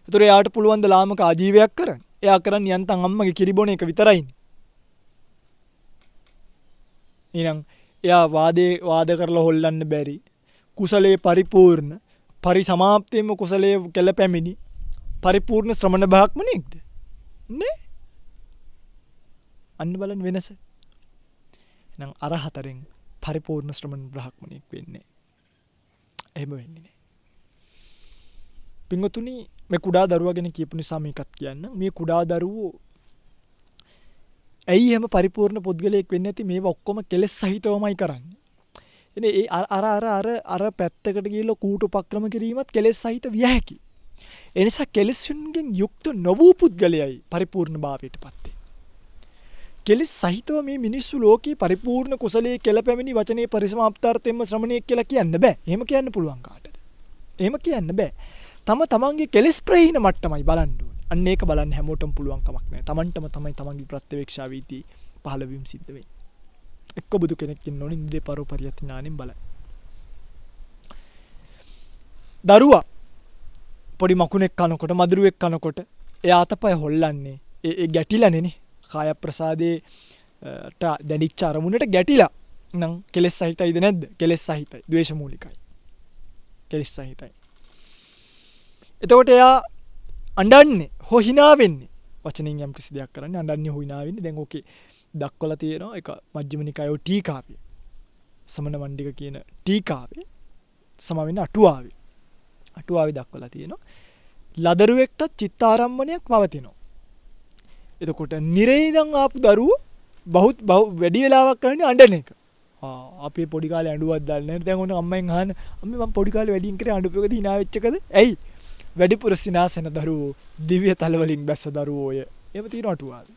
ඒතර එයාට පුළුවන් ද ලාමක ආජීවයක් කරන්න. එයා කරන්නේ නියන්තම් අම්මගේ කිරිබොන එක විතරයිනේ. එහෙනම් එයා වාද කරලා හොල්ලන්න බැරි. කුසලයේ පරිපූර්ණ පරිසමාප්තියම කුසලයේ කෙලපැමිණි පරිපූර්ණ ශ්‍රමණ බ්‍රාහ්මණෙක්ද නේ? අන්න බලන්න වෙනස. එහෙනම් අර හතරෙන් පරිපූර්ණ ශ්‍රමණ බ්‍රාහ්මණෙක් වෙන්නේ. එහෙම වෙන්නේ නෑ. පින්වතුනි මේ කුඩා දරුවා ගැන කියපු නිසා මේකත් කියන්න. මේ කුඩා දරුවෝ ඇයි එහෙම පරිපූර්ණ පුද්ගලයෙක් වෙන්නේ නැති? මේවා ඔක්කොම කෙලෙස් සහිතවමයි කරන්නේ. එනේ ඒ අර පැත්තකට ගිහිල්ලා කූට උපක්‍රම කිරීමත් කෙලෙස් සහිත විය හැකි. ඒ නිසා කෙලෙස්ුන්ගෙන් යුක්ත නොවූ පුද්ගලයයි පරිපූර්ණ භාවයටපත් වෙන්නේ. කෙලෙස් සහිතව මේ මිනිස්සු ලෝකේ පරිපූර්ණ කුසලයේ කෙලපැමිණි වචනේ පරිසමාප්තාර්ථයෙන්ම ශ්‍රමණයෙක් කියලා කියන්න බෑ. එහෙම කියන්න පුළුවන් කාටද? එහෙම කියන්න බෑ. තමන්ගේ කෙලෙස් ප්‍රහීන මට්ටමයි බලන්න ඕනේ. අන්න ඒක බලන්න හැමෝටම පුළුවන් කමක් නැහැ. තමන්ටම තමයි තමන්ගේ ප්‍රත්‍යවේක්ෂා වීති පහළ වීම සිද්ධ වෙන්නේ. එක්ක බුදු කෙනෙක් ඉන්න ඕනේ ඉන්ද්‍රිය පරෝපරියත් ඥානෙන් බලන්න. දරුවා පොඩි මකුණෙක් කනකොට මදුරුවෙක් කනකොට එයා අතපය හොල්ලන්නේ ඒ ගැටිලානේ නේ. කාය ප්‍රසාදේට දැඩිච්ච අරමුණට ගැටිලා. නම් කෙලෙස් සහිතයිද නැද්ද? කෙලෙස් සහිතයි. ද්වේෂ මූලිකයි. කෙලෙස් සහිතයි. එතකොට එයා අඬන්නේ හෝ hina වෙන්නේ. වචනෙන් යම් කිසි දෙයක් කරන්නේ අඬන්නේ හෝ hina වෙන්නේ. දැන් ඕකේ දක්වලා තියෙනවා ඒක මජ්ක්‍ධිම නිකායේ ටීකාවේ. සමන මණ්ඩික කියන ටීකාවේ සම වෙන අටුවාවේ. අටුවාවේ දක්වලා තියෙනවා. ලදරුවෙක්ට චිත්තාරම්මණයක් පවතිනවා. එතකොට නිරේ ඉඳන් ආපු දරුවෝ වැඩි වෙලාවක් කරන්නේ අඬන එක. අපි පොඩි කාලේ අඬුවක් දාලා නැහැ. දැන් ඔන්න අම්මෙන් අහන අම්මේ මම පොඩි කාලේ වැඩියෙන් කරේ අඬපු එකද hina වෙච්ච එකද? ඇයි? වැඩිපුර සිනාසෙන දරුවෝ දිව්‍ය තල වලින් බැස්ස දරුවෝය. එහෙම තියෙනවා අටුවාවේ.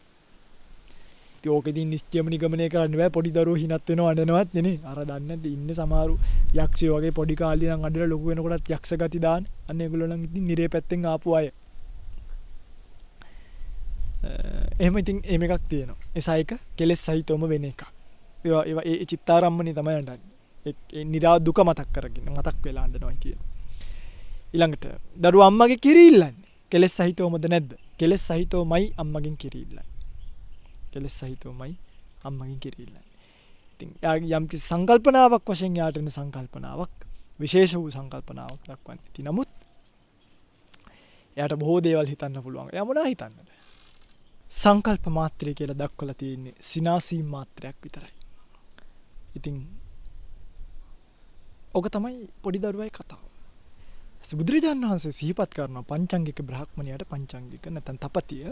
ඉතින් ඕකෙදී නිශ්චයම නිගමනය කරන්න බෑ. පොඩි දරුවෝ හිනත් වෙනව අඬනවත් නේ. අර දන්නේ නැද්ද ඉන්නේ සමහරු යක්ෂයෝ වගේ පොඩි කාලේ නම් අඬලා ලොකු වෙනකොටත් යක්ෂ ගති දාන. අන්න ඒගොල්ලෝ නම් ඉතින් නිරේ පැත්තෙන් ආපු අය. එහෙම ඉතින් එහෙම එකක් තියෙනවා. ඒසයික කෙලෙස් සහිතවම වෙන එකක්. ඒවා ඒ චිත්තාරම්මනේ තමයි අඬන්නේ. ඒ නිරා දුක මතක් කරගෙන මතක් වෙලා අඬනවා කියනවා. ඊළඟට දරුවා අම්මගේ කිරි ඉල්ලන්නේ. කෙලෙස් සහිතවමද නැද්ද? කෙලෙස් සහිතවමයි අම්මගෙන් කිරි ඉල්ලන්නේ. කෙලෙස් සහිතවමයි අම්මගෙන් කිරි ඉල්ලන්නේ. ඉතින් යම් කිසි සංකල්පනාවක් වශයෙන් යාට එන සංකල්පනාවක් විශේෂ වූ සංකල්පනාවක් දක්වන්නේ. ඉතින් නමුත් එයාට බොහෝ දේවල් හිතන්න පුළුවන්. එයා මොනවා හිතන්නද? සංකල්ප මාත්‍රය කියලා දක්වලා තියෙන්නේ සිනාසීම් මාත්‍රයක් විතරයි. ඉතින් ඔක තමයි පොඩි දරුවයි කතාව. බුදුරජාණන් වහන්සේ සිහිපත් කරනවා පංචාංගික බ්‍රාහ්මණයාට පංචාංගික නැත්නම් තපතිය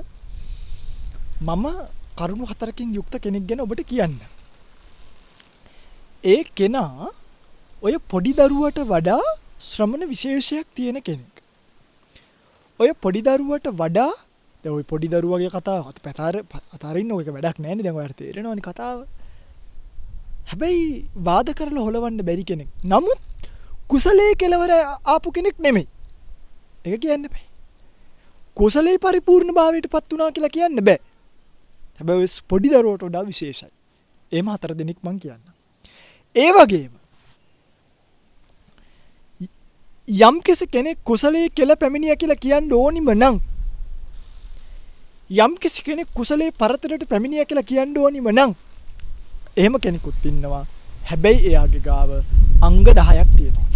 මම කරුණු හතරකින් යුක්ත කෙනෙක් ගැන ඔබට කියන්න. ඒ කෙනා ඔය පොඩි දරුවට වඩා ශ්‍රමණ විශේෂයක් තියෙන කෙනෙක්. ඔය පොඩි දරුවට වඩා දැන් ওই පොඩි දරුවගේ කතාව අතාරින්න ඔයක වැඩක් නැහැ නේ. දැන් ඔයාලට තේරෙනවනේ කතාව. හැබැයි වාද කරලා හොලවන්න බැරි කෙනෙක්. නමුත් කුසලයේ කෙලවර ආපු කෙනෙක් නෙමෙයි. ඒක කියන්න බෑ. කුසලයේ පරිපූර්ණ භාවයටපත් වුණා කියලා කියන්න බෑ. හැබැයි පොඩි දරුවට වඩා විශේෂයි. එහෙම හතර දෙනෙක් මං කියන්නම්. ඒ වගේම යම් කෙනෙක් කුසලයේ කෙල පැමිණියා කියලා කියන්න ඕනිම නම් යම් කෙනෙක් කුසලයේ පරතරයට පැමිණියා කියලා කියන්න ඕනිම නම් එහෙම කෙනෙකුත් ඉන්නවා. හැබැයි එයාගේ ගාව අංග 10ක් තියෙනවා.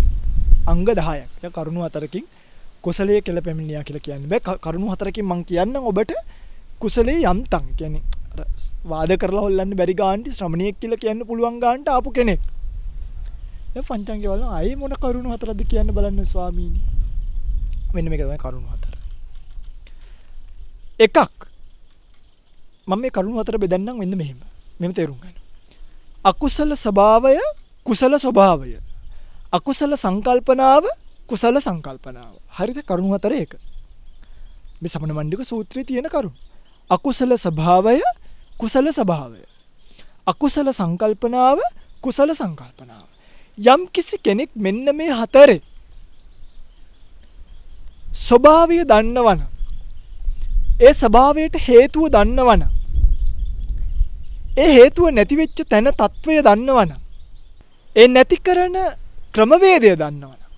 අංග 10ක්. කරුණු 4කින් කුසලයේ කියලා පැමිණියා කියලා කියන්නේ බෑ. කරුණු 4කින් මම කියන්නම් ඔබට කුසලයේ යම්තම් කියන්නේ වාද කරලා හොල්ලන්න බැරි ගාන්ටි ශ්‍රමණියෙක් කියලා කියන්න පුළුවන් ගාන්ට ආපු කෙනෙක්. දැන් පංචාංගය වල අය මොන කරුණු 4ද කියන්න බලන්න ස්වාමීනි. මෙන්න මේක තමයි කරුණු 4. එකක් මම මේ කරුණු 4 බෙදන්නම් මෙන්න මෙහෙම. මෙහෙම තේරුම් ගන්න. අකුසල ස්වභාවය කුසල ස්වභාවය. අකුසල සංකල්පනාව කුසල සංකල්පනාව. හරිද? කරුණු 4 එක. මේ සමන මණ්ඩික සූත්‍රයේ තියෙන කරුණු. අකුසල ස්වභාවය කුසල ස්වභාවය. අකුසල සංකල්පනාව කුසල සංකල්පනාව. යම් කිසි කෙනෙක් මෙන්න මේ හතරේ ස්වභාවය දන්නවනම් ඒ ස්වභාවයට හේතුව දන්නවනම් ඒ හේතුව නැති වෙච්ච තැන తත්වය දන්නවනම් ඒ නැති කරන ක්‍රමවේදය දන්නවනම්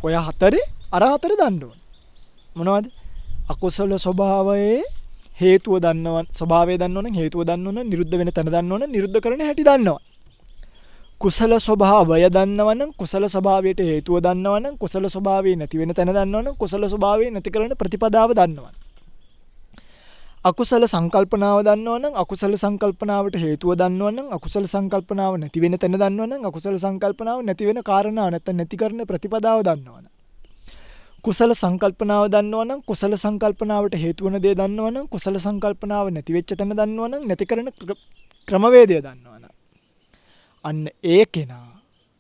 ඔය හතරේ අර හතර දන්න ඕන. මොනවද? අකුසල ස්වභාවයේ හේතුව දන්නවනම් ස්වභාවය දන්නවනම් හේතුව දන්නවනම් නිරුද්ධ වෙන තැන දන්නවනම් නිරුද්ධ කරන හැටි දන්නවා. කුසල ස්වභාවය දන්නවනම් කුසල ස්වභාවයට හේතුව දන්නවනම් කුසල ස්වභාවය නැති වෙන තැන දන්නවනම් කුසල ස්වභාවය නැති කරන ප්‍රතිපදාව දන්නවනම් අකුසල සංකල්පනාව දන්නවනම් අකුසල සංකල්පනාවට හේතුව දන්නවනම් අකුසල සංකල්පනාව නැති වෙන තැන දන්නවනම් අකුසල සංකල්පනාව නැති වෙන කාරණා නැත්නම් නැති කරන ප්‍රතිපදාව දන්නවනම් කුසල සංකල්පනාව දන්නවනම් කුසල සංකල්පනාවට හේතු වන දේ දන්නවනම් කුසල සංකල්පනාව නැති වෙච්ච තැන දන්නවනම් නැති කරන ක්‍රමවේදය දන්නවනම් අන්න ඒ කෙනා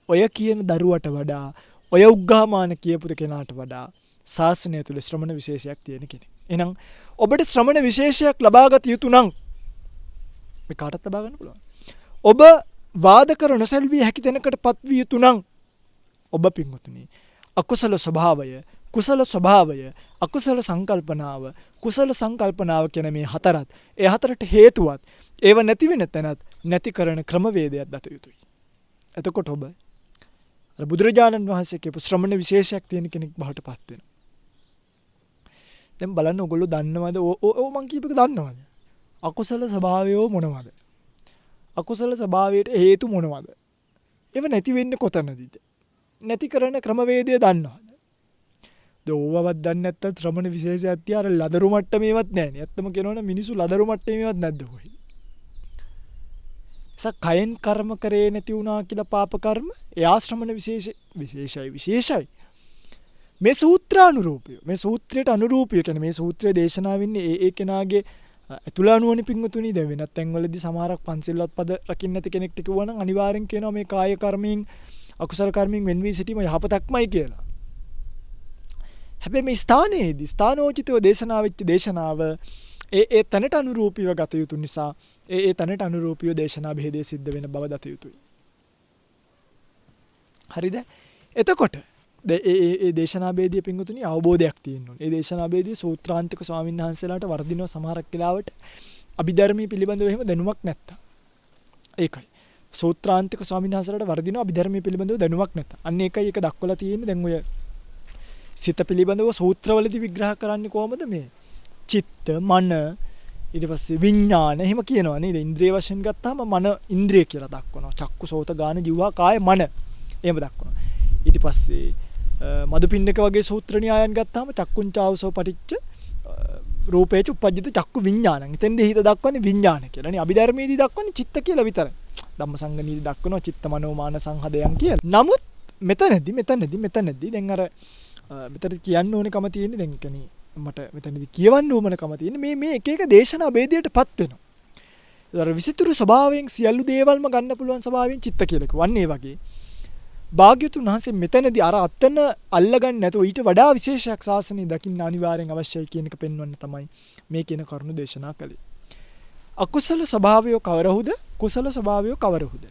ඔය කියන දරුවට වඩා ඔය උග්ගාමාන කියපු කෙනාට වඩා ශාසනය තුල ශ්‍රමණ විශේෂයක් තියෙන කෙනෙක්. එහෙනම් ඔබට ශ්‍රමණ විශේෂයක් ලබාගත යුතු නම් මේ කාටත් ලබා ගන්න පුළුවන්. ඔබ වාද කර නොසැල්විය හැකි තැනකටපත් විය යුතු නම් ඔබ පින්වතුනි අකුසල ස්වභාවය කුසල ස්වභාවය අකුසල සංකල්පනාව කුසල සංකල්පනාව කියන මේ හතරත් ඒ හතරට හේතුවත් ඒව නැති වෙන තැනත් නැති කරන ක්‍රමවේදයක් දත යුතුයි. එතකොට ඔබ අර බුදුරජාණන් වහන්සේ කියපු ශ්‍රමණ විශේෂයක් තියෙන කෙනෙක් බවට පත් වෙනවා. දැන් බලන්න ඔයගොල්ලෝ දන්නවද? ඕ මං කියපේක දන්නවද? අකුසල ස්වභාවය මොනවද? අකුසල ස්වභාවයට හේතු මොනවද? ඒව නැති වෙන්නේ කොතනදද? නැති කරන ක්‍රමවේදය දන්නවද? දෝවවත් දන්නේ නැත්තම් ශ්‍රමණ විශේෂයක් තියා අර ලදරු මට්ටමේවත් නැහැනේ. ඇත්තම කියනවනම් මිනිස්සු ලදරු මට්ටමේවත් නැද්ද කොහෙද? කයෙන් කර්ම කරේ නැති වුණා කියලා පාප කර්ම එයා ශ්‍රමණ විශේෂයි. මේ සූත්‍රානුරූපය මේ සූත්‍රයට අනුරූපය කියන්නේ මේ සූත්‍රයේ දේශනා වෙන්නේ ඒ කෙනාගේ අතුලානුවනි පිංගුතුනි. දැන් වෙනත් තැන්වලදී සමහරක් පන්සිල්වත් පද රකින්න නැති කෙනෙක්ට කිව්වනම් අනිවාර්යෙන් කියනවා මේ කාය කර්මයෙන් අකුසල කර්මයෙන් වෙන්වී සිටීම යහපතක්මයි කියලා. හැබැයි මේ ස්ථානයේදී ස්ථානෝචිතව දේශනා වෙච්ච දේශනාව ඒ තැනට අනුරූපීව ගත යුතු නිසා ඒ තැනට අනුරූපීව දේශනා භේදයේ සිද්ධ වෙන බව දත යුතුයි. හරිද? එතකොට ඒ දේශනා භේදයේ පිංගුතුනි අවබෝධයක් තියෙන්න ඕනේ. ඒ දේශනා භේදයේ සූත්‍රාන්තික ස්වාමීන් වහන්සේලාට වර්ධිනව සමහරක් වෙලාවට අභිධර්මයේ පිළිබඳව එහෙම දැනුමක් නැත්තම්. ඒකයි. සූත්‍රාන්තික ස්වාමීන් වහන්සේලාට වර්ධිනව අභිධර්මයේ පිළිබඳව දැනුමක් නැත්තම්. අන්න ඒකයි ඒක දක්වලා තියෙන්නේ. දැන් ඔය සිත පිළිබඳව සූත්‍රවලදී විග්‍රහ කරන්නේ කොහොමද මේ? චිත්ත, මන, ඊට පස්සේ විඥාන එහෙම කියනවා නේද? ඉන්ද්‍රිය වශයෙන් ගත්තාම මන ඉන්ද්‍රිය කියලා දක්වනවා. චක්කු, සෝත, ගාන, જીවහා, කාය, මන එහෙම දක්වනවා. ඊට පස්සේ මදුපිණ්ඩක වගේ සූත්‍ර න්‍යායන් ගත්තාම චක්කුංචාවසෝ පටිච්ච රූපේච උපජ්ජිත චක්කු විඥානං. එතෙන්දී හිත දක්වන්නේ විඥාන කියලා. නේ අභිධර්මයේදී දක්වන්නේ චිත්ත කියලා විතරයි. ධම්මසංගණීදී දක්වනවා චිත්ත මනෝ මාන සංහදයන් කියලා. නමුත් මෙතනදී දැන් අර මෙතන කියන්න ඕනකම තියෙන්නේ දැන් කනේ මට මෙතනදී කියවන්න ඕනකම තියෙන්නේ මේ එක එක දේශනා ભેදයටපත් වෙනවා. ඒතර විසිතුරු ස්වභාවයෙන් සියලු දේවල්ම ගන්න පුළුවන් ස්වභාවයෙන් චිත්ත කියලා කිව්වන්නේ වගේ. භාග්‍යතුන් වහන්සේ මෙතනදී අර අත්තන අල්ලගන්න නැතුව ඊට වඩා විශේෂයක් ශාසනය දකින්න අනිවාර්යෙන් අවශ්‍යයි කියන එක පෙන්වන්න තමයි මේ කියන කරුණු දේශනා කළේ. අකුසල ස්වභාවය කවරහුද? කුසල ස්වභාවය කවරහුද?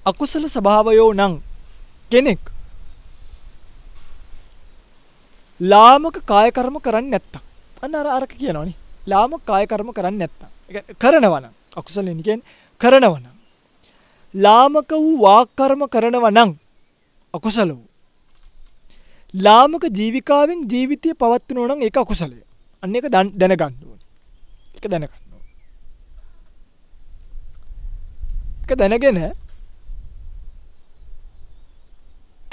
අකුසල ස්වභාවය නම් කෙනෙක් ලාමක කාය කර්ම කරන්නේ නැත්තම් අන්න අරක කියනවනේ ලාමක කාය කර්ම කරන්නේ නැත්තම් ඒ කරනවා නම් අකුසලෙන් කියන්නේ කරනවා නම් ලාමක වූ වාක් කර්ම කරනවා නම් අකුසල වූ ලාමක ජීවිකාවෙන් ජීවිතය පවත්වනවා නම් ඒක අකුසලය. අන්න ඒක දැනගන්න ඕනේ. ඒක දැනගන්න ඕනේ. ඒක දැනගෙන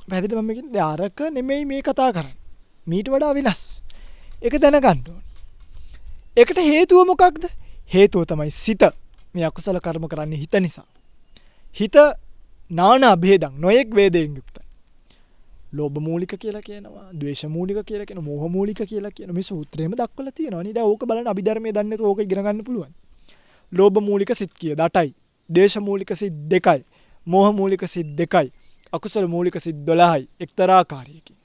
පැහැදිලි මම කියන්නේ ආරක නෙමෙයි මේ කතා කරන්නේ. මීට වඩා වෙනස්. ඒක දැනගන්න ඕනේ. ඒකට හේතුව මොකක්ද? හේතුව තමයි සිත. මේ අකුසල කර්ම කරන්නේ හිත නිසා. හිත නානා භේදං නොයෙක් වේදයෙන් යුක්තයි. ලෝභ මූලික කියලා කියනවා, ද්වේෂ මූලික කියලා කියනවා, මෝහ මූලික කියලා කියනවා. මේ සූත්‍රයේම දක්වලා තියෙනවා නේද? ඕක බලන්න අභිධර්මයේ දන්නේ නැතුව ඕක ඉගෙන ගන්න පුළුවන්. ලෝභ මූලික සිත් කිය 8යි. ද්වේෂ මූලික සිත් 2යි. මෝහ මූලික සිත් 2යි. අකුසල මූලික සිත් 12යි. එක්තරා ආකාරයකින්.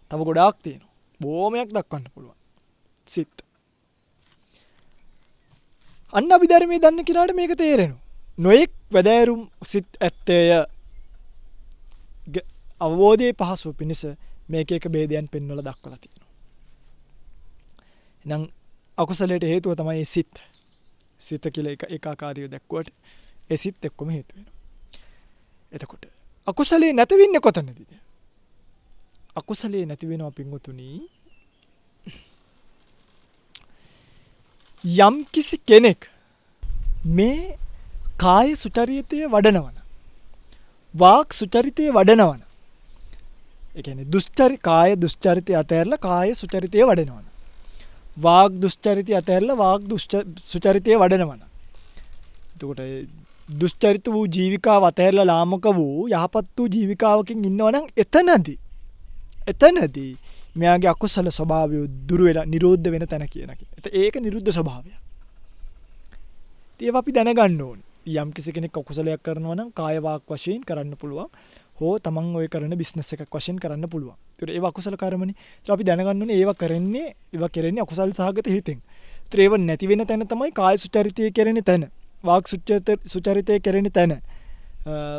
තව ගොඩාක් තියෙනවා. බොහොමයක් දක්වන්න පුළුවන්. සිත්. අන්න අභිධර්මයේ දන්න කෙනාට මේක තේරෙනවා. නොයෙක් වැදෑරුම් සිත් ඇත්තේය අවබෝධයේ පහසුව පිණිස මේක එක ભેදයන් පෙන්වලා දක්වලා තියෙනවා. එහෙනම් අකුසලයට හේතුව තමයි සිත්. සිත කියලා එක ආකාරයව දැක්කුවට ඒ සිත් එක්කම හේතු වෙනවා. එතකොට අකුසලේ නැති වෙන්නේ කොතනදද? අකුසලේ නැති වෙනවා පින්වතුනි යම් කිසි කෙනෙක් මේ කාය සුචරිතය වඩනවන වාක් සුචරිතය වඩනවන ඒ කියන්නේ කාය දුස්චරිතය අතහැරලා කාය සුචරිතය වඩනවන වාග් දුස්චරිතය අතහැරලා වාග් සුචරිතය වඩනවන එතකොට දුස්චරිත වූ ජීවිකාව අතහැරලා ලාමක වූ යහපත් වූ ජීවිකාවකින් ඉන්නවනම් එතනදී මෙයාගේ අකුසල ස්වභාවය දුරු වෙලා නිරෝධ වෙන තැන කියන එක. ඒක නිරුද්ධ ස්වභාවයක්. ඒක අපි දැනගන්න ඕනේ. යම් කිසි කෙනෙක් අකුසලයක් කරනවා නම් කාය වාක් වශයෙන් කරන්න පුළුවන්. හෝ තමන් ඔය කරන බිස්නස් එකක් වශයෙන් කරන්න පුළුවන්. ඒවා අකුසල කර්මනේ. අපි දැනගන්න ඕනේ ඒවා කරන්නේ අකුසල් සහගත හිතෙන්. ඒවා නැති වෙන තැන තමයි කාය සුචරිතය කෙරෙන තැන. වාක් සුචරිතය කෙරෙන තැන.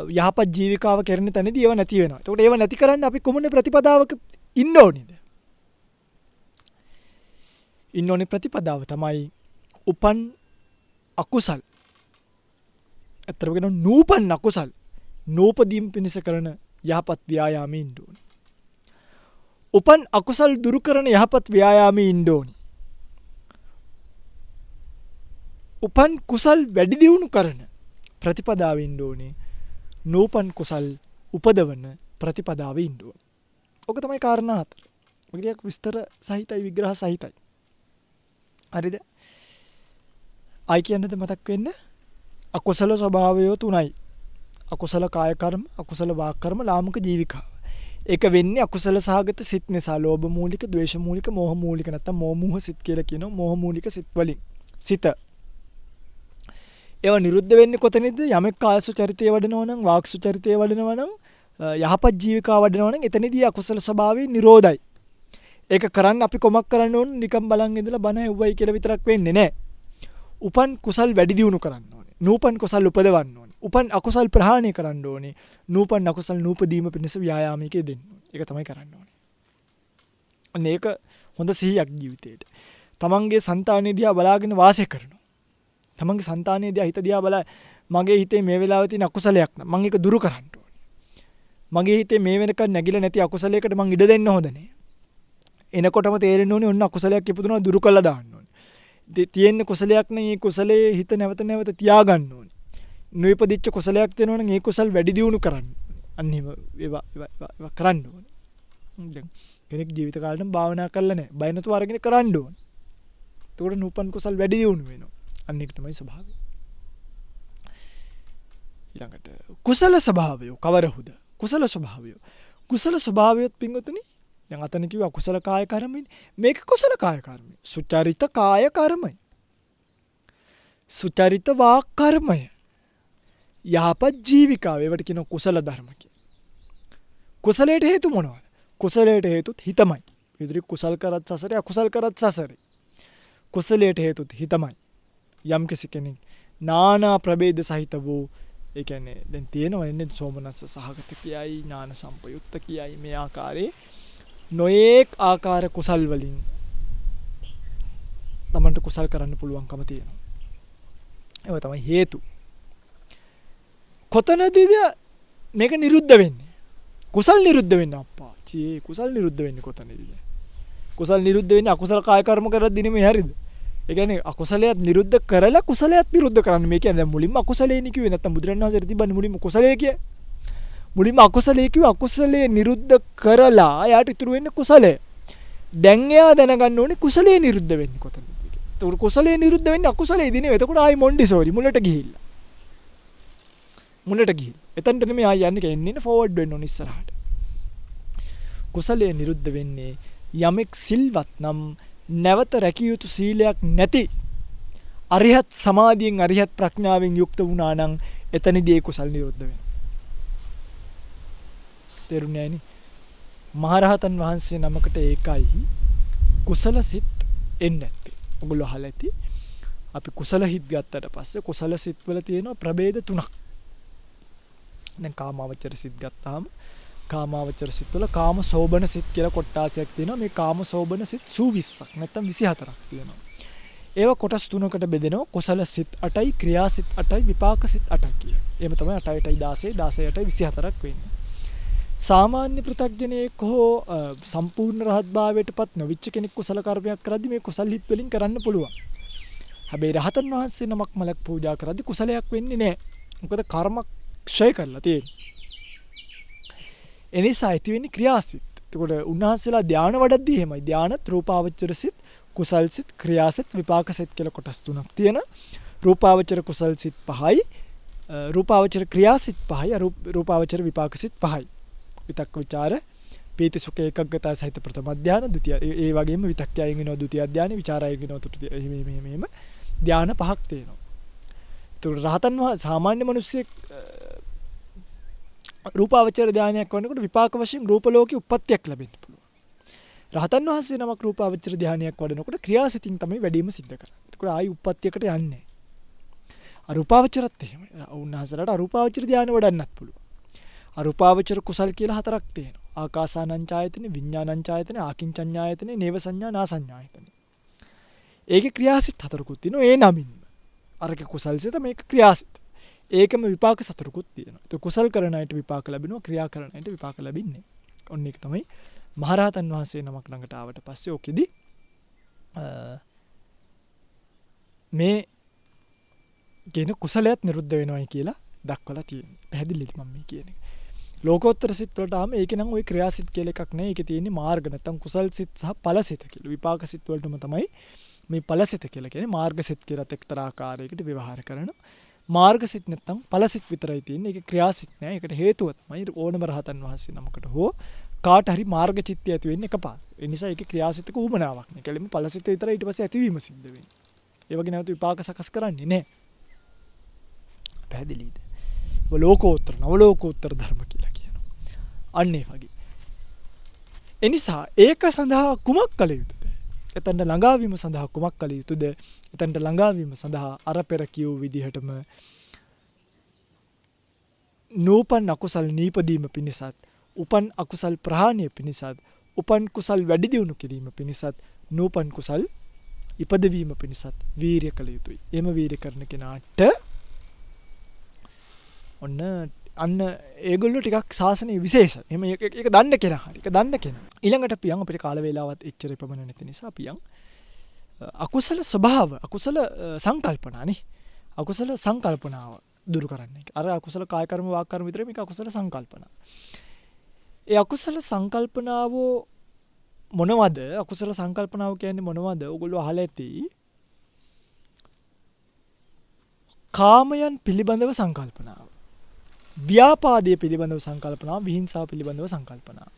යහපත් ජීවිකාව කෙරෙන තැනදී ඒවා නැති වෙනවා. ඒකට ඒවා නැති කරන්න අපි කොමුනේ ප්‍රතිපදාවක ඉන්න ඕනේද? ඉන්න ඕනේ ප්‍රතිපදාව තමයි උපන් අකුසල්. අතරම කියන නූපන් අකුසල් නූපදීම් පිණිස කරන යහපත් ව්‍යායාමයේ ඉන්න ඕනේ. උපන් අකුසල් දුරු කරන යහපත් ව්‍යායාමයේ ඉන්න ඕනේ. උපන් කුසල් වැඩි දියුණු කරන ප්‍රතිපදාවේ ඉන්න ඕනේ. නූපන් කුසල් උපදවන ප්‍රතිපදාවේ ඉන්න ඕනේ. ඔක තමයි කාරණා හතර. ඔක ටිකක් විස්තර සහිතයි විග්‍රහ සහිතයි. හරිද? ආයි කියන්නද මතක් වෙන්න? අකුසල ස්වභාවය තුනයි. අකුසල කාය කර්ම, අකුසල වාක් කර්ම, ලාමක ජීවිකාව. ඒක වෙන්නේ අකුසල සහගත සිත් නිසා. ලෝභ මූලික, ද්වේෂ මූලික, මෝහ මූලික නැත්නම් මෝහ සිත් කියලා කියනවා. මෝහ මූලික සිත් වලින්. සිත. ඒවා නිරුද්ධ වෙන්නේ කොතනද? යමෙක් කාය සුචරිතය වඩනවා නම්, වාක් සුචරිතය වඩනවා නම්, යහපත් ජීවිකාව වඩනවා නම් එතනදී අකුසල ස්වභාවය නිරෝධයි. ඒක කරන්න අපි කොමක් කරන්න ඕන? නිකම් බලන් ඉඳලා බණ ඇහුවයි කියලා විතරක් වෙන්නේ නැහැ. උපන් කුසල් වැඩි දියුණු කරන්න ඕනේ. නූපන් කුසල් උපදවන්න ඕනේ. උපන් අකුසල් ප්‍රහාණය කරන්න ඕනේ. නූපන් අකුසල් නූපදීම පිණිස ව්‍යායාමයක දෙන්න ඕනේ. ඒක තමයි කරන්න ඕනේ. අන්න ඒක හොඳ සිහියක් ජීවිතේට. තමන්ගේ సంతානෙ දිහා බලාගෙන වාසය කරනවා. තමන්ගේ సంతානෙ දිහා හිත දිහා බලා මගේ හිතේ මේ වෙලාවේ තියෙන අකුසලයක් නම් මම ඒක දුරු කරන්න ඕනේ. මගේ හිතේ මේ වෙනකන් නැගිලා නැති අකුසලයකට මං ඉඩ දෙන්න හොඳ නෑ. එනකොටම තේරෙන්න ඕනේ ඔන්න අකුසලයක් ඉපදුනා දුරු කළා දාන්න ඕනේ. තියෙන කුසලයක් නම් මේ කුසලයේ හිත නැවත නැවත තියාගන්න ඕනේ. නොයිපදිච්ච කුසලයක් තියෙනවා නම් ඒ කුසල් වැඩි දියුණු කරන්න ඕනේ. අන්න ඒවා කරන්න ඕනේ. දැන් කෙනෙක් ජීවිත කාලෙම භාවනා කරලා නැහැ. බය නැතුව අරගෙන කරන්න ඕනේ. එතකොට නූපන් කුසල් වැඩි දියුණු වෙනවා. අන්න ඒක තමයි ස්වභාවය. ඊළඟට කුසල ස්වභාවය කවරහුද? කුසල ස්වභාවය. කුසල ස්වභාවයත් පින්වතුනි දැන් අතන කිව්වා කුසල කාය කර්මනේ. මේක කුසල කාය කර්මය. සුචරිත කාය කර්මය. සුචරිත වාක් කර්මය. යහපත් ජීවිකාව. ඒවට කියනවා කුසල ධර්ම කියලා. කුසලයට හේතු මොනවද? කුසලයට හේතුත් හිතමයි. විදුරි කුසල් කරත් සසරේ අකුසල් කරත් සසරේ. කුසලයට හේතුත් හිතමයි. යම් කෙනෙක් නානා ප්‍රභේද සහිත වූ ඒ කියන්නේ දැන් තියෙනවා ඉන්නේ සෝමනස්ස සහගත කියයි ඥාන සම්පයුක්ත කියයි මේ ආකාරයේ නොයේක් ආකාර කුසල් වලින් තමන්ට කුසල් කරන්න පුළුවන්කම තියෙනවා. ඒක තමයි හේතු. කොතනදද මේක නිරුද්ධ වෙන්නේ? කුසල් නිරුද්ධ වෙන්නේ අප්පා. කුසල් නිරුද්ධ වෙන්නේ කොතනදද? කුසල් නිරුද්ධ වෙන්නේ අකුසල කාය කර්ම කරද්දී නෙමෙයි හරිද? ඒ කියන්නේ අකුසලයක් නිරුද්ධ කරලා කුසලයක් නිරුද්ධ කරන්න. මේ කියන්නේ මුලින්ම අකුසලේනි කිව්වේ නැත්තම් බුදුරණවහන්සේ තිබ්බන්නේ මුලින්ම කුසලයේ කිය. මුලින්ම අකුසලයේ කිව්ව අකුසලයේ නිරුද්ධ කරලා එයාට ඉතුරු වෙන්නේ කුසලය. දැන් එයා දැනගන්න ඕනේ කුසලයේ නිරුද්ධ වෙන්නේ කොතනද කියලා. ඒතකොට කුසලයේ නිරුද්ධ වෙන්නේ අකුසලයේ දිනේ. එතකොට ආයි මොන්ඩිසෝරි මුලට ගිහිල්ලා. මුලට ගිහින්. එතනට නෙමෙයි ආයි යන්නේ කියන්නේ ෆෝවර්ඩ් වෙන්න ඕන ඉස්සරහට. කුසලයේ නිරුද්ධ වෙන්නේ යමෙක් සිල්වත් නම් නැවත රැකිය යුතු සීලයක් නැති අරිහත් සමාධියෙන් අරිහත් ප්‍රඥාවෙන් යුක්ත වුණා නම් එතනදී ඒ කුසල් නිරුද්ධ වෙනවා. තේරුණේ නැණි? මහරහතන් වහන්සේ නමකට ඒකයි කුසල සිත් එන්නේ නැත්තේ. ඔගොල්ලෝ අහලා ඇති. අපි කුසල හිත් ගත්තට පස්සේ කුසල සිත් වල තියෙන ප්‍රභේද තුනක්. දැන් කාමාවචර සිත් ගත්තාම කාමාවචර සිත් වල කාම සෝබන සිත් කියලා කොටාසයක් තියෙනවා. මේ කාම සෝබන සිත් 20ක් නැත්නම් 24ක් තියෙනවා. ඒවා කොටස් තුනකට බෙදෙනවා. කුසල සිත් 8යි, ක්‍රියා සිත් 8යි, විපාක සිත් 8යි කියලා. එහෙම තමයි 8යි 8යි 16යි 16යි 8යි 24ක් වෙන්නේ. සාමාන්‍ය පෘථග්ජනයෙක් හෝ සම්පූර්ණ රහත් භාවයටපත් නොවිච්ච කෙනෙක් කුසල කර්මයක් කරද්දි මේ කුසල් හිත් වලින් කරන්න පුළුවන්. හැබැයි රහතන් වහන්සේ නමක් මලක් පූජා කරද්දි කුසලයක් වෙන්නේ නැහැ. මොකද කර්ම ක්ෂය කරලා තියෙන්නේ. එනිසා ඇති වෙන්නේ ක්‍රියාසිත. එතකොට උන්වහන්සේලා ධානය වඩද්දී එහෙමයි. ධානත් රූපාවචර සිත්, කුසල් සිත්, ක්‍රියාසිත, විපාක සිත් කියලා කොටස් තුනක් තියෙන. රූපාවචර කුසල් සිත් 5යි, රූපාවචර ක්‍රියාසිත 5යි, රූපාවචර විපාක සිත් 5යි. විතක්ක ਵਿਚාර, පීති සුඛ ඒකග්ගතා සහිත ප්‍රථම ධාන, ဒုတိ ය ඒ වගේම විතක්කයෙන් වෙනවා ဒုတိ ය ධානය, ਵਿਚාරයෙන් වෙනවා තෘතිය. එහෙම ධාන පහක් තියෙනවා. ඒතකොට රහතන් වහන්සේ සාමාන්‍ය මිනිස්සෙක් රූපාවචර ධානයක් වන්නකොට විපාක වශයෙන් රූප ලෝකේ උප්පත්තියක් ලැබෙන්න පුළුවන්. රහතන් වහන්සේ නමක් රූපාවචර ධානයක් වඩනකොට ක්‍රියාසිතින් තමයි වැඩිම සිද්ධ කරන්නේ. ඒකට ආයි උප්පත්තියකට යන්නේ නැහැ. අරූපාවචරත් එහෙමයි. උන්වහන්සේලාට අරූපාවචර ධානය වඩන්නත් පුළුවන්. අරූපාවචර කුසල් කියලා හතරක් තියෙනවා. ආකාසානංචායතන, විඥානංචායතන, ආකින්චඤ්ඤායතන, නේව සංඥා, නා සංඥායතන. ඒකේ ක්‍රියාසිත හතරකුත් තියෙනවා. ඒ නමින්ම. අරක කුසල්සිත මේක ක්‍රියාසිත. ඒකම විපාක සතරකුත් තියෙනවා. ඒක කුසල් කරන අයට විපාක ලැබෙනවා, ක්‍රියා කරන අයට විපාක ලැබෙන්නේ. ඔන්න ඒක තමයි මහරහතන් වහන්සේ නමක් ළඟට ආවට පස්සේ ඔකෙදි මේ කියන කුසලයක් නිරුද්ධ වෙනවයි කියලා දක්වලා තියෙනවා. පැහැදිලිද මම මේ කියන්නේ? ලෝකෝත්තර සිත් වලට ආම ඒකේ නම් ওই ක්‍රියාසිත කියලා එකක් නැහැ. ඒකේ තියෙන්නේ මාර්ග නැත්තම් කුසල් සිත් සහ ඵල සිත කියලා. විපාක සිත් වලටම තමයි මේ ඵල සිත කියලා කියන්නේ. මාර්ග සිත් කියලාත් එක්තරා ආකාරයකට ව්‍යවහාර කරනවා. මාර්ග සිත් නැත්තම් ඵල සිත් විතරයි තියෙන්නේ. ඒක ක්‍රියාසිත නෑ. ඒකට හේතුව තමයි ඕනම රහතන් වහන්සේ නමකට හෝ කාට හරි මාර්ග චිත්තය ඇති වෙන්නේ එකපාර. ඒ නිසා ඒකේ ක්‍රියාසිතක උමනාවක් නෑ. කෙලින්ම ඵල සිත විතරයි ඊට පස්සේ ඇතිවීම සිද්ධ වෙන්නේ. ඒ වගේ නැවත විපාක සකස් කරන්නේ නෑ. පැහැදිලිද? ලෝකෝත්තර නවලෝකෝත්තර ධර්ම කියලා කියනවා. අන්න ඒ වගේ. එනිසා ඒක සඳහා කුමක් කළ යුතුද? එතනට ළඟාවීම සඳහා කුමක් කළ යුතුද? එතනට ළඟාවීම සඳහා අර පෙර කියූ විදිහටම නූපන් අකුසල් නීපදීම පිණිසත්, උපන් අකුසල් ප්‍රහාණය පිණිසත්, උපන් කුසල් වැඩි දියුණු කිරීම පිණිසත්, නූපන් කුසල් ඉපදවීම පිණිසත් වීරිය කළ යුතුයි. එහෙම වීරිය කරන කෙනාට ඔන්න අන්න ඒගොල්ලෝ ටිකක් ශාසනයේ විශේෂ. එහෙම ඒක දන්න කෙනා හරි. ඒක දන්න කෙනා. ඊළඟට පියන් අපිට කාල වේලාවත් එච්චර ප්‍රමණ නැති නිසා පියන් අකුසල ස්වභාව, අකුසල සංකල්පනානේ. අකුසල සංකල්පනාව දුරු කරන්න. අර අකුසල කාය කර්ම වාක් කර්ම විතරේ මේක අකුසල සංකල්පනා. ඒ අකුසල සංකල්පනාව මොනවද? අකුසල සංකල්පනාව කියන්නේ මොනවද? ඔයගොල්ලෝ අහලා ඇති. කාමයන් පිළිබඳව සංකල්පනාව. ව්‍යාපාදයේ පිළිබඳව සංකල්පනාව, විහිංසාව පිළිබඳව සංකල්පනාව.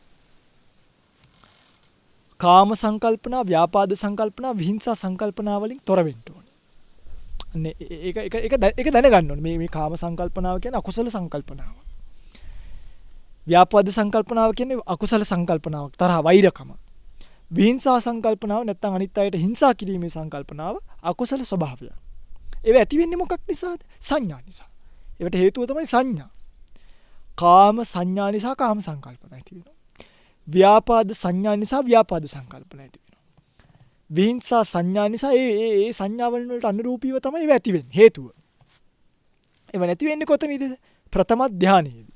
කාම සංකල්පනා, ව්‍යාපාද සංකල්පනා, විහිංසා සංකල්පනා වලින් තොර වෙන්න ඕනේ. අනේ ඒක දැනගන්න ඕනේ. මේ කාම සංකල්පනාව කියන්නේ අකුසල සංකල්පනාව. ව්‍යාපාද සංකල්පනාව කියන්නේ අකුසල සංකල්පනාවක්, තරහ වෛරකම. විහිංසා සංකල්පනාව නැත්නම් අනිත් අයට හිංසා කිරීමේ සංකල්පනාව අකුසල ස්වභාවය. ඒව ඇති වෙන්නේ මොකක් නිසාද? සංඥා නිසා. ඒකට හේතුව තමයි සංඥා. කාම සංඥා නිසා කාම සංකල්පන ඇති වෙනවා. ව්‍යාපාද සංඥා නිසා ව්‍යාපාද සංකල්පන ඇති වෙනවා. විහිංසා සංඥා නිසා ඒ සංඥාවල් වලට අනුරූපීව තමයි ඒව ඇති වෙන්නේ. හේතුව. ඒව නැති වෙන්නේ කොතනද? ප්‍රථම ධානයේදී.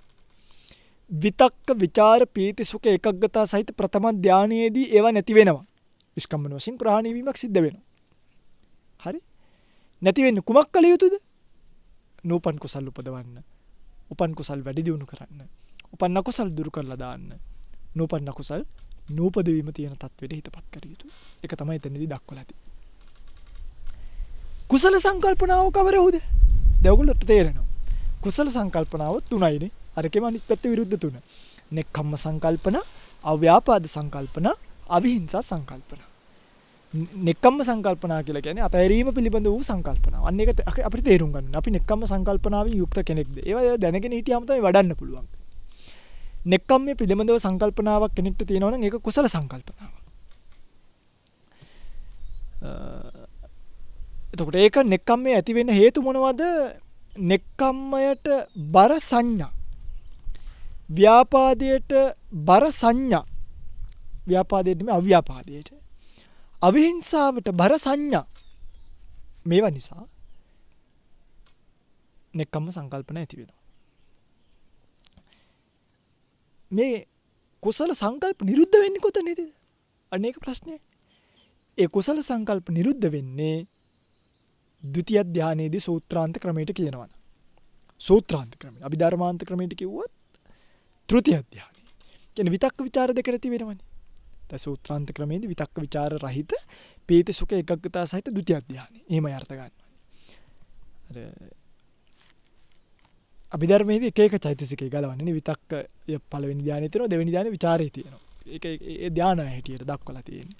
විතක්ක ਵਿਚාර පීති සුඛ ඒකග්ගතා සහිත ප්‍රථම ධානයේදී ඒව නැති වෙනවා. විස්කම්මන වශයෙන් ප්‍රහාණය වීමක් සිද්ධ වෙනවා. නැති වෙන්නේ කුමක් කළ යුතුද? නූපන් කුසල් උපදවන්න. උපන් කුසල් වැඩි දියුණු කරන්න. උපන් අකුසල් දුරු කරලා දාන්න. නූපන් අකුසල් නූපදවීම තියෙන තත්වෙට හිතපත් කර යුතුයි. ඒක තමයි එතනදී දක්වලා තියෙන්නේ. කුසල සංකල්පනාව කවරෙවුද? දැන් ඔයගොල්ලොට තේරෙනවා. කුසල සංකල්පනාව තුනයිනේ. අරකෙම අනිත් පැත්ත විරුද්ධ තුන. නෙක්ඛම්ම සංකල්පන, අව්‍යාපාද සංකල්පන, අවිහිංසා සංකල්පන. නෙක්ඛම්ම සංකල්පනා කියලා කියන්නේ අතහැරීම පිළිබඳ වූ සංකල්පනාව. අන්න ඒක අපිට තේරුම් ගන්න ඕනේ. අපි නෙක්ඛම්ම සංකල්පනාවෙන් යුක්ත කෙනෙක්ද? ඒවා දැනගෙන හිටියාම තමයි වඩන්න පුළුවන්. නෙක්ඛම්මයේ පිළිබඳව සංකල්පනාවක් කෙනෙක්ට තියෙනවා නම් ඒක කුසල සංකල්පනාවක්. එතකොට ඒක නෙක්ඛම්මයේ ඇති වෙන්න හේතු මොනවද? නෙක්ඛම්මයට බර සංඥා. ව්‍යාපාදයට බර සංඥා. ව්‍යාපාදයට නෙමෙයි අව්‍යාපාදයට. අවිහිංසාවට බර සංඥා. මේවා නිසා නෙක්ඛම්ම සංකල්පන ඇති වෙනවා. මේ කුසල සංකල්ප නිරුද්ධ වෙන්නේ කොතනද? අනේක ප්‍රශ්නයක්. ඒ කුසල සංකල්ප නිරුද්ධ වෙන්නේ ද්විතිය ධානයේදී සූත්‍රාන්ත ක්‍රමයට කියනවා. සූත්‍රාන්ත ක්‍රමය. අභිධර්මාන්ත ක්‍රමයට කිව්වොත් තෘතිය ධානය. කියන්නේ විතක්ක ਵਿਚාර දෙක ඇති වෙනවනේ. දැන් සූත්‍රාන්ත ක්‍රමයේදී විතක්ක ਵਿਚාර රහිත පීති සුඛ ඒකග්ගතා සහිත ද්විතිය ධානය. එහෙමයි අර්ථ ගන්නවා. අර අභිධර්මයේදී එක එක චෛතසිකය ගලවන්නේ. විතක්ක පළවෙනි ධානයේ තියෙනවා, දෙවෙනි ධානයේ ਵਿਚාරයේ තියෙනවා. ඒක ඒ ධානය හැටියට දක්වලා තියෙන්නේ.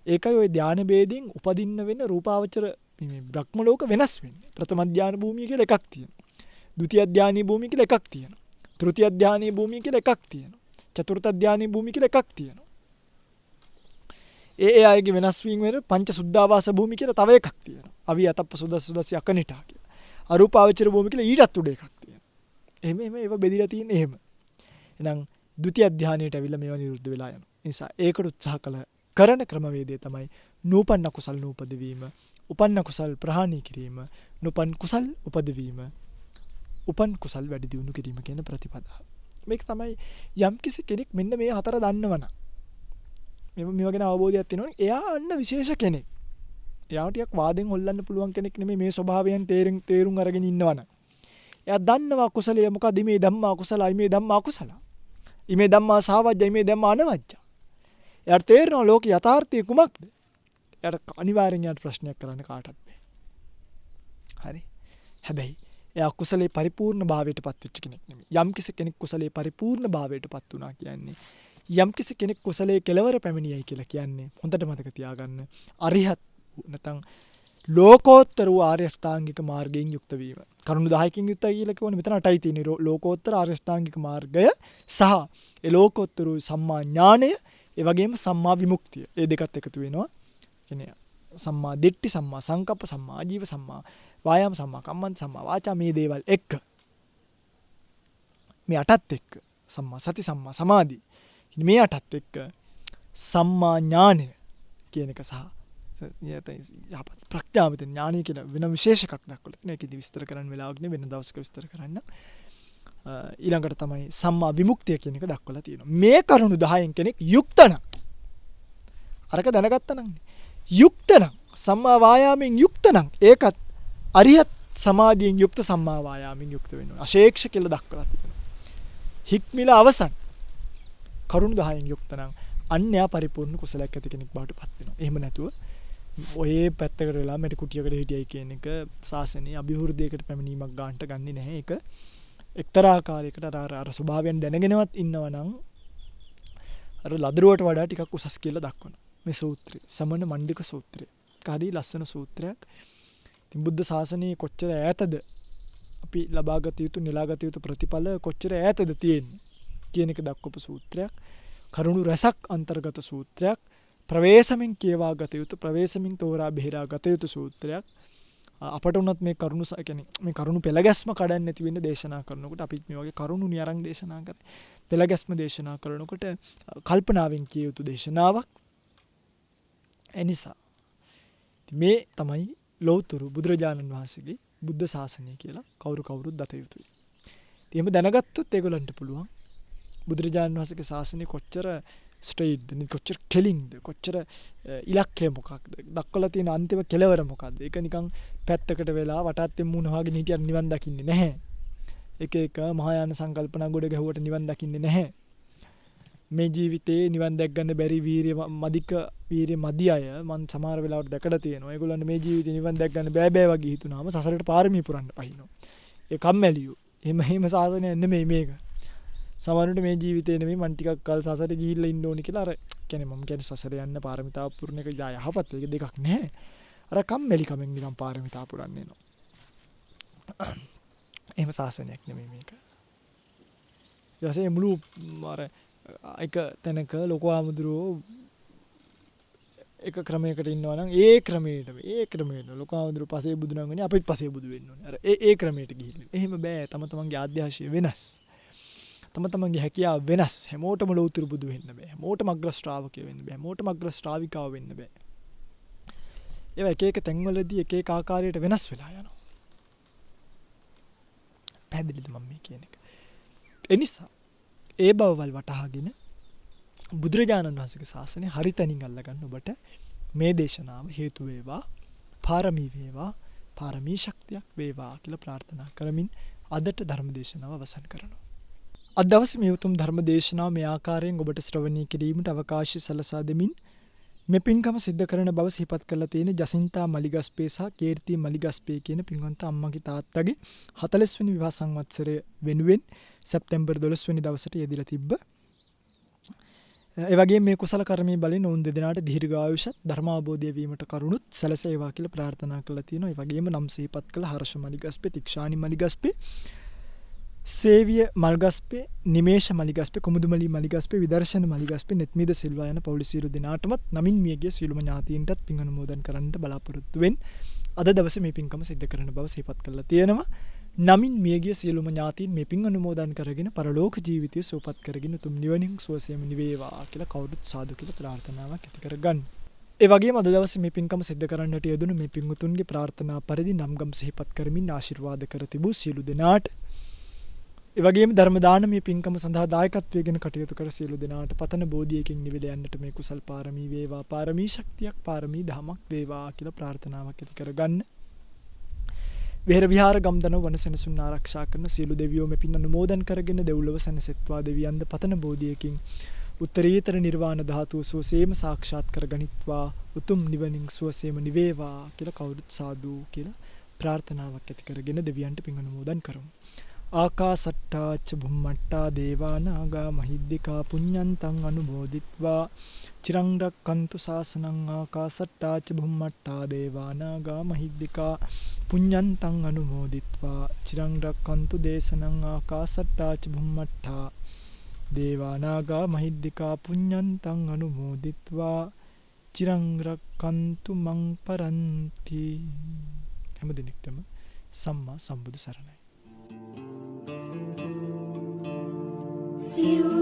ඒකයි ওই ධාන ભેදයෙන් උපදින්න වෙන රූපාවචර මේ බ්‍රහ්ම ලෝක වෙනස් වෙන්නේ. ප්‍රථම ධාන භූමිය කියලා එකක් තියෙනවා. ဒုတိ ය ධානී භූමිය කියලා එකක් තියෙනවා. තෘතිය ධානී භූමිය කියලා එකක් තියෙනවා. චතුර්ථ ධානී භූමිය කියලා එකක් තියෙනවා. ඒ අයගේ වෙනස් වීම වෙන පංච සුද්ධාවාස භූමිය කියලා තව එකක් තියෙනවා. අවි අතප්ප සුදස්සි අකනිටා කියලා. අරූපාවචර භූමිය කියලා ඊටත් උඩ එකක් තියෙනවා. එහෙම ඒවා බෙදලා තියෙන්නේ එහෙම. එහෙනම් ဒုတိ ය ධානයට අවිලා මේවා නිරුද්ධ වෙලා යනවා. ඒ නිසා ඒකට උත්සාහ කරන ක්‍රමවේදය තමයි නූපන්න කුසල් නූපදවීම, උපන්න කුසල් ප්‍රහාණය කිරීම, නූපන් කුසල් උපදවීම, උපන් කුසල් වැඩි දියුණු කිරීම කියන ප්‍රතිපදාව. මේක තමයි යම්කිසි කෙනෙක් මෙන්න මේ හතර දන්නවනම් මේ වගේ අවබෝධයක් තියෙනවනේ එයා අන්න විශේෂ කෙනෙක්. එයාට ටිකක් වාදෙන් හොල්ලන්න පුළුවන් කෙනෙක් නෙමෙයි මේ ස්වභාවයන් තේරුම් අරගෙන ඉන්නවනම්. එයා දන්නවා කුසලයේ මොකද මේ ධම්මා කුසලයි මේ ධම්මා කුසල. ඉමේ ධම්මා සාවජ්ජයි මේ ධම්මා අනවජ්ජ. එයාට තේරෙනවා ලෝක යථාර්ථය කුමක්ද? එයාට අනිවාර්යෙන් යාට ප්‍රශ්නයක් කරන්න කාටවත් බෑ. හරි. හැබැයි එයා කුසලයේ පරිපූර්ණ භාවයට පත් වෙච්ච කෙනෙක් නෙමෙයි. යම්කිසි කෙනෙක් කුසලයේ පරිපූර්ණ භාවයට පත් වුණා කියන්නේ යම්කිසි කෙනෙක් කුසලයේ කෙලවර පැමිණියයි කියලා කියන්නේ හොඳට මතක තියාගන්න අරිහත් නැත්නම් ලෝකෝත්තර වූ ආර්ය අෂ්ටාංගික මාර්ගයෙන් යුක්ත වීම. කරුණු 10කින් යුක්තයි කියලා කියවනේ මෙතන 8යි තියෙන්නේ ලෝකෝත්තර ආර්ය අෂ්ටාංගික මාර්ගය සහ ඒ ලෝකෝත්තර වූ සම්මා ඥානය ඒ වගේම සම්මා විමුක්තිය. මේ දෙකත් එකතු වෙනවා. කියන්නේ සම්මා දිට්ඨි, සම්මා සංකප්ප, සම්මා ආජීව, සම්මා වායාම, සම්මා කම්මන්ත, සම්මා වාචා මේ දේවල් එක්ක මේ අටත් එක්ක සම්මා සති, සම්මා සමාධි මේ අටත් එක්ක සම්මා ඥානය කියන එක සහ යහපත් ප්‍රඥාවිත ඥානය කියලා වෙන විශේෂ එකක් දක්වලා තියෙනවා. ඒකෙදි විස්තර කරන්න වෙලාවක් නෙවෙයි වෙන දවසක විස්තර කරන්න. ඊළඟට තමයි සම්මා විමුක්තිය කියන එක දක්වලා තියෙනවා. මේ කරුණු 10න් කෙනෙක් යුක්ත නම් අරක දැනගත්තා නම් යුක්ත නම් සම්මා වායාමයෙන් යුක්ත නම් ඒකත් අරියත් සමාධියෙන් යුක්ත සම්මා වායාමයෙන් යුක්ත වෙනවා. අශේක්ෂ කියලා දක්වලා තියෙනවා. හික්මිලා අවසන් කරුණු 10න් යුක්ත නම් අන්‍යා පරිපූර්ණ කුසලයක් ඇති කෙනෙක් බවට පත් වෙනවා. එහෙම නැතුව ඔය පැත්තකට වෙලා මෙට කුටියකට හිටියයි කියන එක සාසනීය අභිවෘද්ධියකට පැමිණීමක් ගන්නට ගන්නේ නැහැ. ඒක එක්තරා ආකාරයකට අර ස්වභාවයෙන් දැනගෙනවත් ඉන්නවා නම් අර ලදරුවට වඩා ටිකක් උසස් කියලා දක්වනවා. මේ සූත්‍රය සමන මණ්ඩික සූත්‍රය. කාදී ලස්සන සූත්‍රයක්. ඉතින් බුද්ධ ශාසනයේ කොච්චර ඈතද අපි ලබාගත යුතු නෙලාගත යුතු ප්‍රතිඵල කොච්චර ඈතද තියෙන්නේ කියන එක දක්වපු සූත්‍රයක්. කරුණු රසක් අන්තර්ගත සූත්‍රයක්. ප්‍රවේශමින් කියවා ගත යුතු ප්‍රවේශමින් තෝරා බෙහෙරා ගත යුතු සූත්‍රයක්. අපට උනත් මේ කරුණු කියන්නේ මේ කරුණු පෙළගැස්ම කඩන්න නැති වෙන්න දේශනා කරනකොට අපි මේ වගේ කරුණු නියරන් දේශනා කරේ. පෙළගැස්ම දේශනා කරනකොට කල්පනාවෙන් කිය යුතු දේශනාවක්. එනිසා මේ තමයි ලෞතුරු බුදුරජාණන් වහන්සේගේ බුද්ධ ශාසනය කියලා කවුරුත් දත යුතුයි. ඉතින් එහෙම දැනගත්තොත් ඒගොල්ලන්ට පුළුවන් බුදුරජාණන් වහන්සේගේ ශාසනය කොච්චර ස්ට්‍රේට්ද කොච්චර කෙලින්ද කොච්චර ඉලක්කය මොකක්ද දක්වලා තියෙන අන්තිම කෙලවර මොකක්ද ඒක නිකන් පැත්තකට වෙලා වටාත්තෙන් මූණ වහගෙන හිටියත් නිවන් දකින්නේ නැහැ එක එක මහායාන සංකල්පනා ගොඩ ගැහුවට නිවන් දකින්නේ නැහැ මේ ජීවිතේ නිවන් දැක් ගන්න බැරි වීරිය මදි අය මම සමහර වෙලාවට දැකලා තියෙනවා ඒගොල්ලන්ට මේ ජීවිතේ නිවන් දැක් ගන්න බෑ බෑ වගේ හිතුනාම සසරට පාරමී පුරන්න පහිනවා ඒ කම්මැලියෝ එහෙම සාසනය නෙමෙයි මේක සමහරවිට මේ ජීවිතේ නෙමෙයි මන් ටිකක් කල් සසරේ ගිහිල්ලා ඉන්න ඕනි කියලා අර කියන්නේ මම කියන්නේ සසරේ යන්න පාරමිතාව පුරන එක යහපත් ඒක දෙකක් නැහැ අර කම්මැලි කමෙන් නිකන් පාරමිතාව පුරන්න එනවා එහෙම සාසනයක් නෙමෙයි මේක ඊටසේ මුළු අර එක තැනක ලොකු ආමුදුරෝ එක ක්‍රමයකට ඉන්නවා නම් ඒ ක්‍රමයට ලොකු ආමුදුරෝ පසේ බුදු නම් වෙන්නේ අපිත් පසේ බුදු වෙන්න ඕනේ අර ඒ ක්‍රමයට ගිහිල්ලා එහෙම බෑ තම තමන්ගේ ආධ්‍යාශය වෙනස් තම තමන්ගේ හැකියාව වෙනස් හැමෝටම ලෞතුරු බුදු වෙන්න බෑ හැමෝටම අග්‍ර ශ්‍රාවකයෝ වෙන්න බෑ හැමෝටම අග්‍ර ශ්‍රාවිකාව වෙන්න බෑ ඒවා එක එක තැන්වලදී එක එක ආකාරයට වෙනස් වෙලා යනවා පැහැදිලිද මම මේ කියන එක ඒ නිසා ඒ බවවල් වටහාගෙන බුදුරජාණන් වහන්සේගේ ශාසනය හරි තැනින් අල්ලගන්න ඔබට මේ දේශනාව හේතු වේවා පාරමී වේවා පාරමී ශක්තියක් වේවා කියලා ප්‍රාර්ථනා කරමින් අදට ධර්ම දේශනාව අවසන් කරනවා අද දවසේ මේ උතුම් ධර්ම දේශනාව මේ ආකාරයෙන් ඔබට ශ්‍රවණය කිරීමට අවකාශය සලසා දෙමින් මේ පින්කම සිද්ධ කරන බව සිහිපත් කරලා තියෙන ජසින්තා මලිගස්පේ සහ කීර්ති මලිගස්පේ කියන පින්වන්ත අම්මගේ තාත්තගේ 40 වෙනි විවාහ සංවත්සරය වෙනුවෙන් සැප්තැම්බර් 12 වෙනි දවසට යෙදিলা තිබ්බ. ඒ වගේම මේ කුසල කර්මයේ බලෙන් ඔවුන් දෙදෙනාට දීර්ඝායුෂත් ධර්මාබෝධය වීමට කරුණුත් සැලසේවා කියලා ප්‍රාර්ථනා කරලා තියෙනවා. ඒ වගේම නම් සිහිපත් කළ හර්ෂ මලිගස්පේ, තික්ෂානි මලිගස්පේ, සේවිය මල්ගස්පේ, නිමේෂ මලිගස්පේ, කුමුදුමලි මලිගස්පේ, විදර්ශන මලිගස්පේ, නෙත්මිද සිල්වා යන පවුල් සියලු දෙනාටමත් නමින් මියගිය සියලුම ඥාතීන්ටත් පින් අනුමෝදන් කරන්නට බලාපොරොත්තු වෙන්. අද දවසේ මේ පින්කම සිද්ධ කරන බව සිහිපත් කරලා තියෙනවා. නමින් මියගිය සියලුම ඥාතීන් මේ පින් අනුමෝදන් කරගෙන පරලෝක ජීවිතය සුවපත් කරගෙන උතුම් නිවනින් සුවසේම නිවේවා කියලා කවුරුත් සාදු කියලා ප්‍රාර්ථනාවක් ඇති කරගන්න. ඒ වගේම අද දවසේ මේ පින්කම සිද්ධ කරන්නට යෙදුණු මේ පින්වතුන්ගේ ප්‍රාර්ථනා පරිදි නම්ගම් සිහිපත් කරමින් ආශිර්වාද කර තිබූ සියලු දෙනාට ඒ වගේම ධර්ම දානමය පින්කම සඳහා දායකත්වයෙන් කටයුතු කර සියලු දෙනාට පතන බෝධියකින් නිවිල යන්නට මේ කුසල් පාරමී වේවා පාරමී ශක්තියක් පාරමී ධමයක් වේවා කියලා ප්‍රාර්ථනාවක් ඇති කරගන්න. විහෙර විහාර ගම්දන වනසෙනසුන් ආරක්ෂා කරන සියලු දෙවියෝ මේ පින් අනුමෝදන් කරගෙන දෙව්ලොව සැනසෙත්වා දෙවියන්ද පතන බෝධියකින් උත්තරීතර නිර්වාණ ධාතුව සුවසේම සාක්ෂාත් කරගනිත්වා උතුම් නිවනින් සුවසේම නිවේවා කියලා කවුරුත් සාදු කියලා ප්‍රාර්ථනාවක් ඇති කරගෙන දෙවියන්ට පින් අනුමෝදන් කරමු. ආකාසට්ටා ච බුම්මට්ටා දේවා නාග මහිද්దికා පුඤ්ඤන්තං අනුමෝදිත්වා චිරං රක්칸තු ශාසනං ආකාසට්ටා ච බුම්මට්ටා දේවා නාග මහිද්దికා පුඤ්ඤන්තං අනුමෝදිත්වා චිරං රක්칸තු දේශනං ආකාසට්ටා ච බුම්මට්ටා දේවා නාග මහිද්దికා පුඤ්ඤන්තං අනුමෝදිත්වා චිරං රක්칸තු මං පරන්ති. හැම දිනෙකටම සම්මා සම්බුදු සරණයි. සිව්